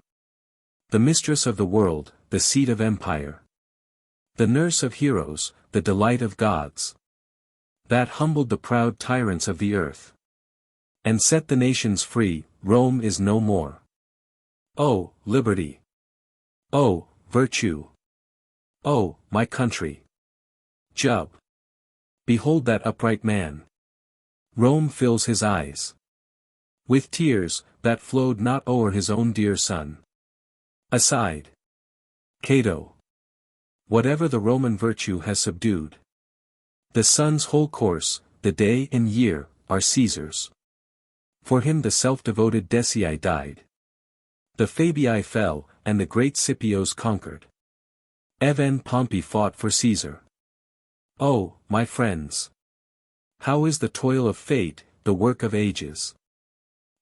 The mistress of the world, the seat of empire, the nurse of heroes, the delight of gods, that humbled the proud tyrants of the earth, and set the nations free, Rome is no more. Oh, liberty! Oh, virtue! Oh, my country! Jub. Behold that upright man. Rome fills his eyes with tears, that flowed not o'er his own dear son. Aside. Cato. Whatever the Roman virtue has subdued, the sun's whole course, the day and year, are Caesar's. For him the self-devoted Decii died. The Fabii fell, and the great Scipios conquered. Even Pompey fought for Caesar. Oh, my friends! How is the toil of fate, the work of ages?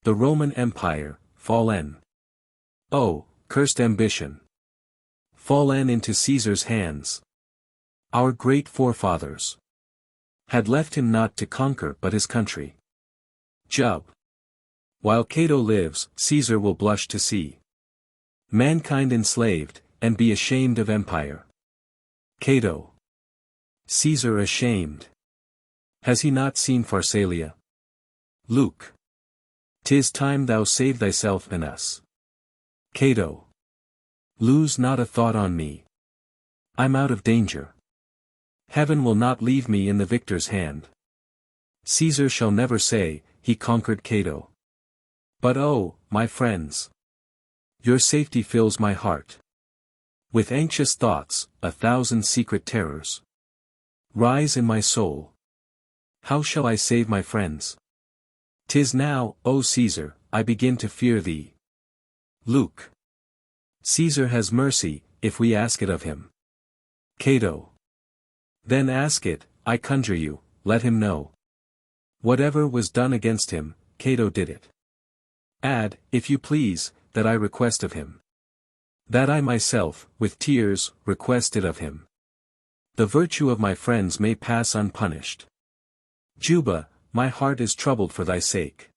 The Roman Empire, fallen. Oh, cursed ambition! fallen into Caesar's hands. Our great forefathers had left him not to conquer but his country. Jub. While Cato lives, Caesar will blush to see mankind enslaved, and be ashamed of empire. Cato. Caesar ashamed. Has he not seen Pharsalia? Luke. 'Tis time thou save thyself and us. Cato. Lose not a thought on me. I'm out of danger. Heaven will not leave me in the victor's hand. Caesar shall never say, he conquered Cato. But oh, my friends! Your safety fills my heart with anxious thoughts, 1,000 secret terrors rise in my soul. How shall I save my friends? 'Tis now, O Caesar, I begin to fear thee. Luke. Caesar has mercy, if we ask it of him. Cato. Then ask it, I conjure you, let him know. Whatever was done against him, Cato did it. Add, if you please, that I request of him. That I myself, with tears, request it of him. The virtue of my friends may pass unpunished. Juba, my heart is troubled for thy sake.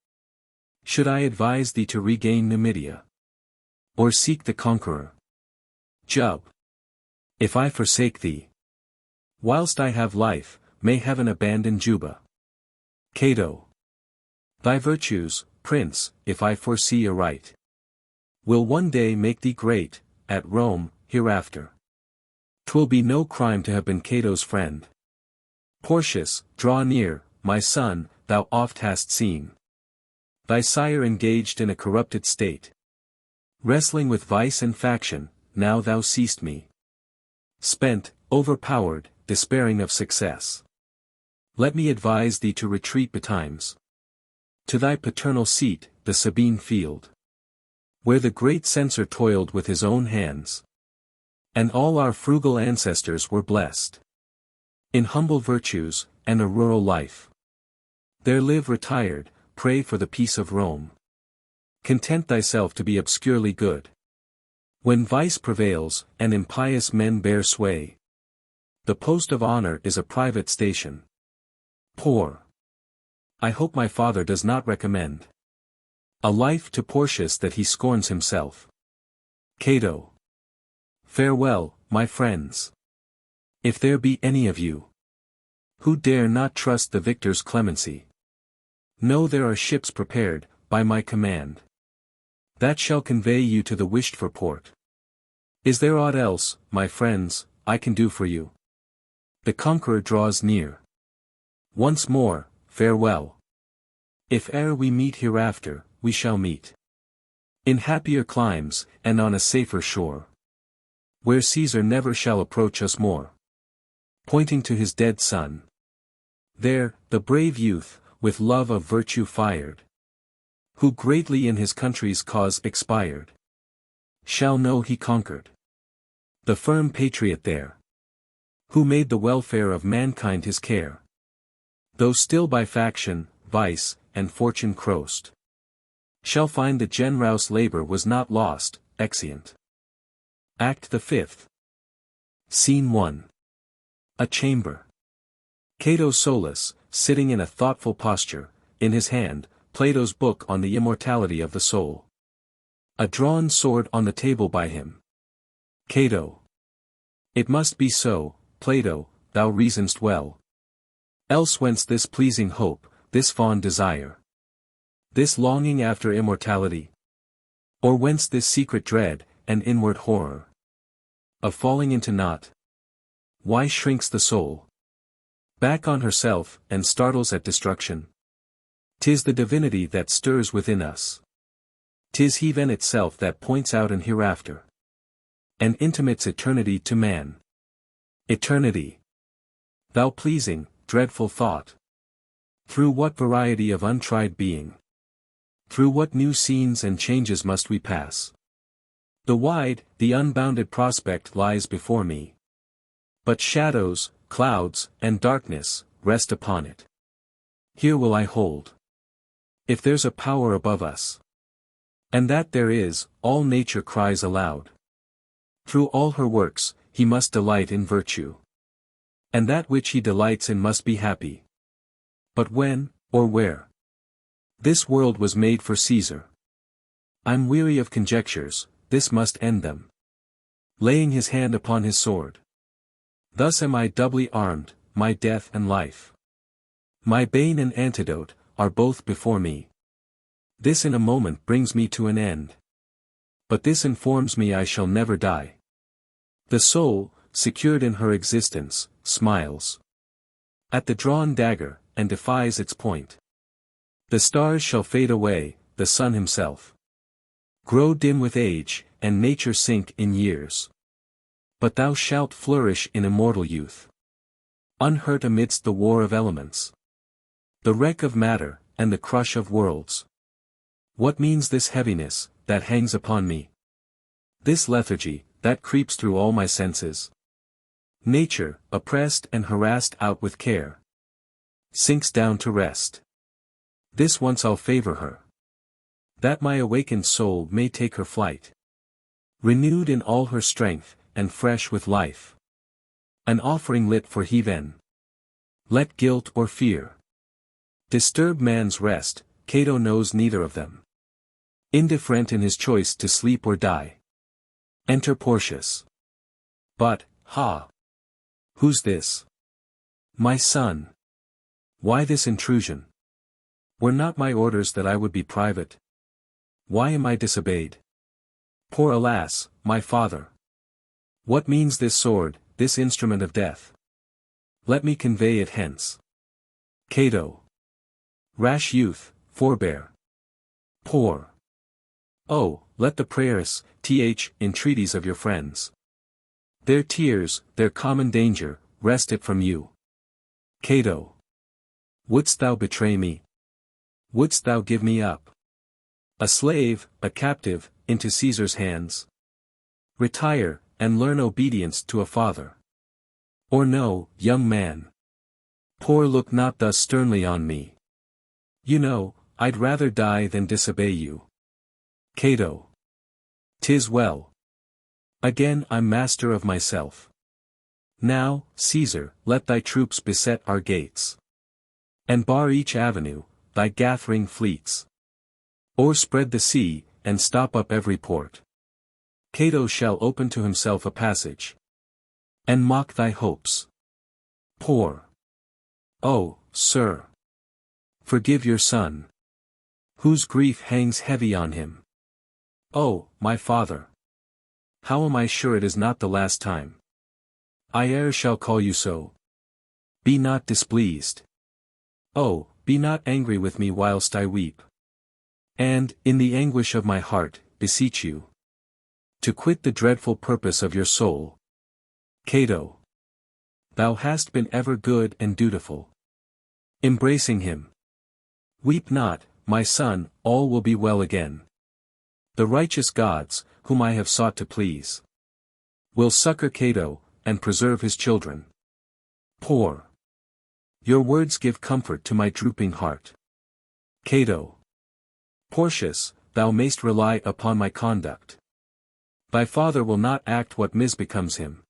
Should I advise thee to regain Numidia? Or seek the conqueror? Jub. If I forsake thee, whilst I have life, may heaven abandon Juba. Cato. Thy virtues, prince, if I foresee aright, will one day make thee great, at Rome, hereafter. 'Twill be no crime to have been Cato's friend. Porcius, draw near, my son, thou oft hast seen thy sire engaged in a corrupted state, wrestling with vice and faction. Now thou seest me spent, overpowered, despairing of success. Let me advise thee to retreat betimes to thy paternal seat, the Sabine field, where the great censor toiled with his own hands, and all our frugal ancestors were blessed in humble virtues, and a rural life. There live retired, pray for the peace of Rome. Content thyself to be obscurely good. When vice prevails, and impious men bear sway, the post of honor is a private station. Poor. I hope my father does not recommend a life to Porcius that he scorns himself. Cato. Farewell, my friends. If there be any of you who dare not trust the victor's clemency, know there are ships prepared, by my command, that shall convey you to the wished-for port. Is there aught else, my friends, I can do for you? The conqueror draws near. Once more, farewell. If e'er we meet hereafter, we shall meet in happier climes, and on a safer shore, where Caesar never shall approach us more. Pointing to his dead son. There, the brave youth, with love of virtue fired, who greatly in his country's cause expired, shall know he conquered. The firm patriot there, who made the welfare of mankind his care, though still by faction, vice, and fortune crossed, shall find the generous labor was not lost. Exeunt. Act the 5th. Scene 1. A chamber. Cato solus, sitting in a thoughtful posture, in his hand, Plato's book on the immortality of the soul. A drawn sword on the table by him. Cato. It must be so, Plato, thou reason'st well. Else whence this pleasing hope, this fond desire? This longing after immortality? Or whence this secret dread, and inward horror of falling into naught? Why shrinks the soul back on herself, and startles at destruction? 'Tis the divinity that stirs within us. 'Tis heaven itself that points out an hereafter, and intimates eternity to man. Eternity! Thou pleasing, dreadful thought! Through what variety of untried being, through what new scenes and changes must we pass? The wide, the unbounded prospect lies before me. But shadows, clouds, and darkness, rest upon it. Here will I hold. If there's a power above us, and that there is, all nature cries aloud. Through all her works, he must delight in virtue. And that which he delights in must be happy. But when, or where? This world was made for Caesar. I'm weary of conjectures, this must end them. Laying his hand upon his sword. Thus am I doubly armed, my death and life. My bane and antidote, are both before me. This in a moment brings me to an end. But this informs me I shall never die. The soul, secured in her existence, smiles at the drawn dagger, and defies its point. The stars shall fade away, the sun himself grow dim with age, and nature sink in years. But thou shalt flourish in immortal youth, unhurt amidst the war of elements, the wreck of matter, and the crush of worlds. What means this heaviness, that hangs upon me? This lethargy, that creeps through all my senses? Nature, oppressed and harassed out with care, sinks down to rest. This once I'll favor her, that my awakened soul may take her flight, renewed in all her strength, and fresh with life. An offering lit for heaven. Let guilt or fear disturb man's rest, Cato knows neither of them. Indifferent in his choice to sleep or die. Enter Porcius. But, ha! Who's this? My son. Why this intrusion? Were not my orders that I would be private? Why am I disobeyed? Poor alas, my father! What means this sword, this instrument of death? Let me convey it hence. Cato. Rash youth, forbear. Poor. Oh, let the prayers, entreaties of your friends, their tears, their common danger, wrest it from you. Cato. Wouldst thou betray me? Wouldst thou give me up, a slave, a captive, into Caesar's hands? Retire, and learn obedience to a father. Or no, young man. Poor, look not thus sternly on me. You know, I'd rather die than disobey you. Cato. 'Tis well. Again I'm master of myself. Now, Caesar, let thy troops beset our gates, and bar each avenue, thy gathering fleets. O'erspread the sea, and stop up every port. Cato shall open to himself a passage, and mock thy hopes. Poor. Oh, sir! Forgive your son, whose grief hangs heavy on him. Oh, my father! How am I sure it is not the last time I e'er shall call you so? Be not displeased. Oh, be not angry with me whilst I weep. And, in the anguish of my heart, beseech you to quit the dreadful purpose of your soul. Cato. Thou hast been ever good and dutiful. Embracing him. Weep not, my son, all will be well again. The righteous gods, whom I have sought to please, will succor Cato, and preserve his children. Poor. Your words give comfort to my drooping heart. Cato. Porcius, thou mayst rely upon my conduct. Thy father will not act what misbecomes him.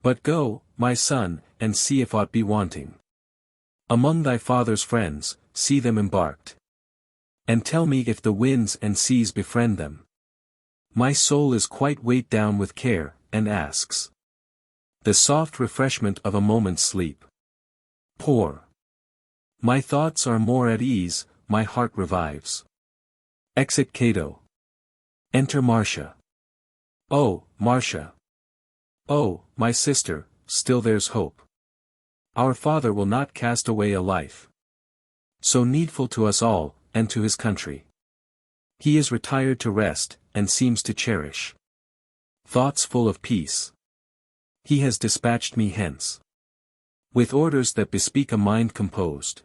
But go, my son, and see if aught be wanting among thy father's friends, see them embarked, and tell me if the winds and seas befriend them. My soul is quite weighed down with care, and asks the soft refreshment of a moment's sleep. Poor. My thoughts are more at ease, my heart revives. Exit Cato. Enter Marcia. Oh, Marcia! Oh, my sister, still there's hope. Our Father will not cast away a life so needful to us all, and to his country. He is retired to rest, and seems to cherish thoughts full of peace. He has dispatched me hence with orders that bespeak a mind composed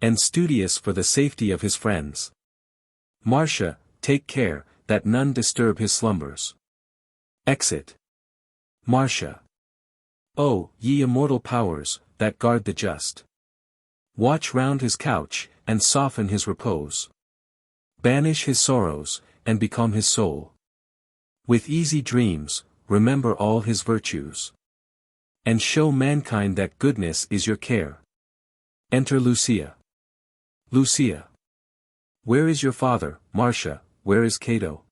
and studious for the safety of his friends. Marcia, take care, that none disturb his slumbers. Exit. Marcia. Oh, ye immortal powers, that guard the just, watch round his couch, and soften his repose. Banish his sorrows, and become his soul with easy dreams, remember all his virtues. And show mankind that goodness is your care. Enter Lucia. Lucia. Where is your father, Marcia, where is Cato?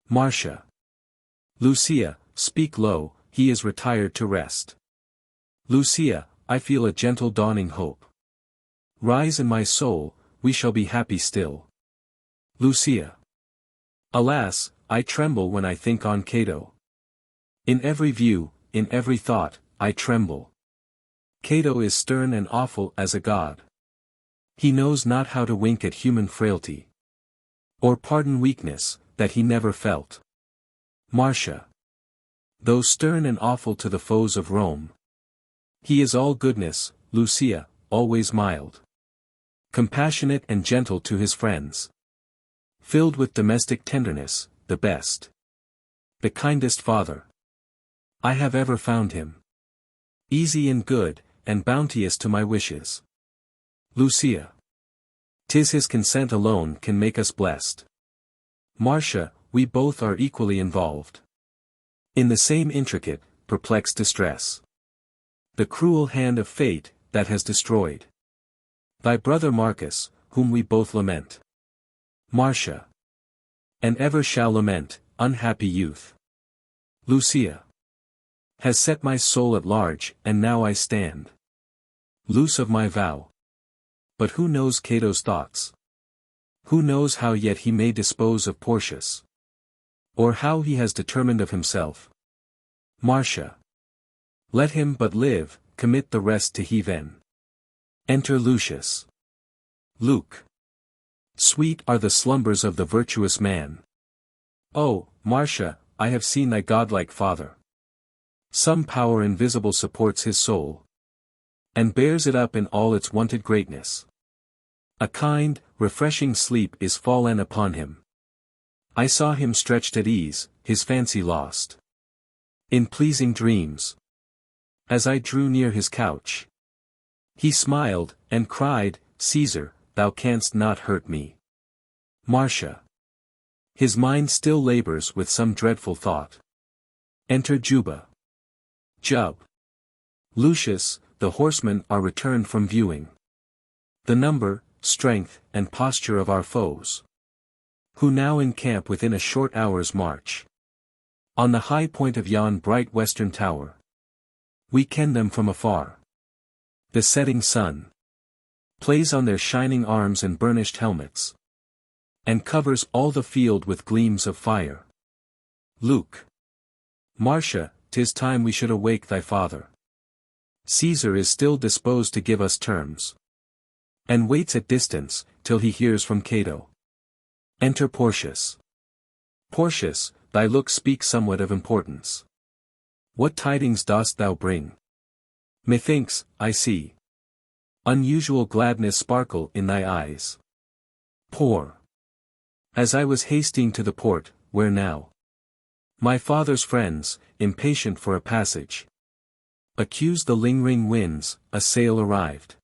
Marcia. Lucia, speak low, he is retired to rest. Lucia, I feel a gentle dawning hope. Rise in my soul, we shall be happy still. Lucia. Alas, I tremble when I think on Cato. In every view, in every thought, I tremble. Cato is stern and awful as a god. He knows not how to wink at human frailty. Or pardon weakness, that he never felt. Marcia. Though stern and awful to the foes of Rome, he is all goodness, Lucia, always mild. Compassionate and gentle to his friends. Filled with domestic tenderness, the best. The kindest father I have ever found him. Easy and good, and bounteous to my wishes. Lucia. 'Tis his consent alone can make us blessed. Marcia, we both are equally involved in the same intricate, perplexed distress. The cruel hand of fate, that has destroyed thy brother Marcus, whom we both lament. Marcia. And ever shall lament, unhappy youth. Lucia. Has set my soul at large, and now I stand loose of my vow. But who knows Cato's thoughts? Who knows how yet he may dispose of Porcius? Or how he has determined of himself? Marcia. Let him but live, commit the rest to heaven. Enter Lucius. Luke. Sweet are the slumbers of the virtuous man. Oh, Marcia, I have seen thy godlike father. Some power invisible supports his soul, and bears it up in all its wonted greatness. A kind, refreshing sleep is fallen upon him. I saw him stretched at ease, his fancy lost in pleasing dreams. As I drew near his couch, he smiled, and cried, Caesar, thou canst not hurt me. Marcia. His mind still labors with some dreadful thought. Enter Juba. Jub. Lucius, the horsemen are returned from viewing the number, strength, and posture of our foes, who now encamp within a short hour's march on the high point of yon bright western tower. We ken them from afar. The setting sun plays on their shining arms and burnished helmets, and covers all the field with gleams of fire. Luke. Marcia, 'tis time we should awake thy father. Caesar is still disposed to give us terms, and waits at distance, till he hears from Cato. Enter Porcius. Porcius, thy look speaks somewhat of importance. What tidings dost thou bring? Methinks, I see unusual gladness sparkle in thy eyes. Poor. As I was hasting to the port, where now my father's friends, impatient for a passage, accused the lingering winds, a sail arrived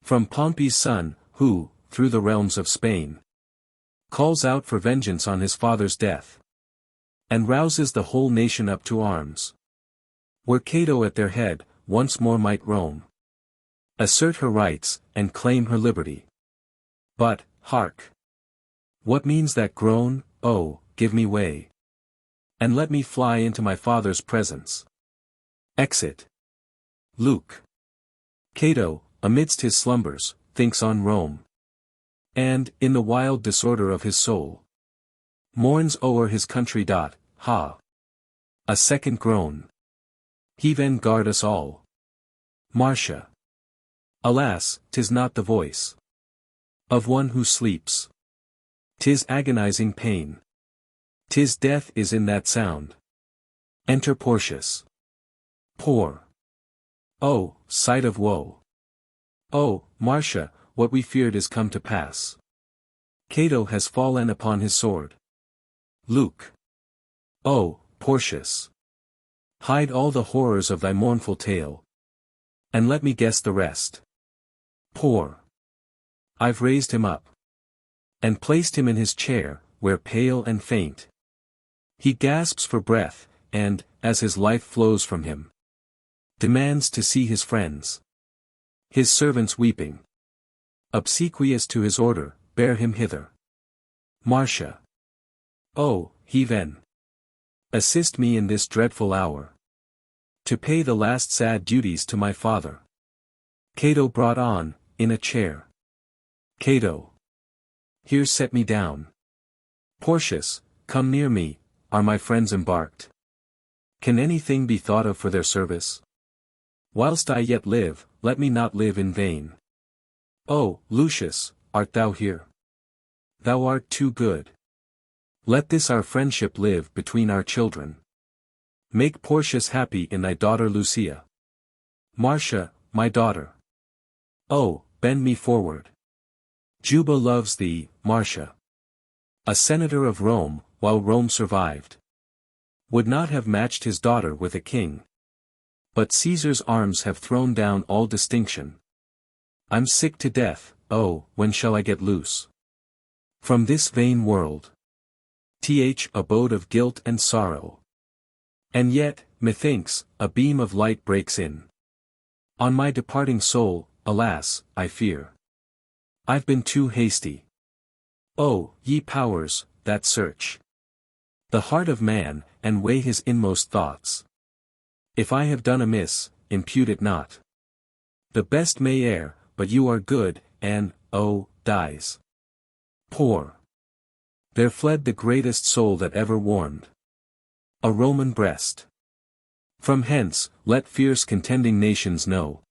from Pompey's son, who, through the realms of Spain, calls out for vengeance on his father's death, and rouses the whole nation up to arms. Were Cato at their head, once more might Rome assert her rights, and claim her liberty. But, hark! What means that groan? Oh, give me way, and let me fly into my father's presence. Exit. Luke. Cato, amidst his slumbers, thinks on Rome, and, in the wild disorder of his soul, mourns o'er his country. Ha! A second groan. Heaven guard us all. Marcia. Alas, 'tis not the voice of one who sleeps. 'Tis agonizing pain. 'Tis death is in that sound. Enter Porcius. Poor. Oh, sight of woe. Oh, Marcia, what we feared is come to pass. Cato has fallen upon his sword. Luke. Oh, Porcius. Hide all the horrors of thy mournful tale, and let me guess the rest. Poor. I've raised him up, and placed him in his chair, where pale and faint he gasps for breath, and, as his life flows from him, demands to see his friends. His servants weeping, obsequious to his order, bear him hither. Marcia. Oh, heave in. Assist me in this dreadful hour, to pay the last sad duties to my father. Cato brought on, in a chair. Cato. Here set me down. Porcius, come near me, are my friends embarked? Can anything be thought of for their service? Whilst I yet live, let me not live in vain. Oh, Lucius, art thou here? Thou art too good. Let this our friendship live between our children. Make Porcius happy in thy daughter Lucia. Marcia, my daughter. Oh, bend me forward. Juba loves thee, Marcia. A senator of Rome, while Rome survived, would not have matched his daughter with a king. But Caesar's arms have thrown down all distinction. I'm sick to death, oh, when shall I get loose from this vain world? Abode of guilt and sorrow. And yet, methinks, a beam of light breaks in on my departing soul. Alas, I fear I've been too hasty. Oh, ye powers, that search the heart of man, and weigh his inmost thoughts. If I have done amiss, impute it not. The best may err, but you are good, and, oh, dies poor. There fled the greatest soul that ever warmed a Roman breast. From hence, let fierce contending nations know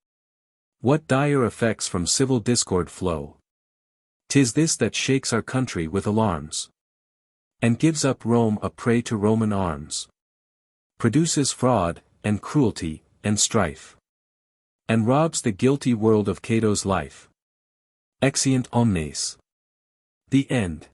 what dire effects from civil discord flow. 'Tis this that shakes our country with alarms, and gives up Rome a prey to Roman arms. Produces fraud, and cruelty, and strife, and robs the guilty world of Cato's life. Exeunt omnes. The End.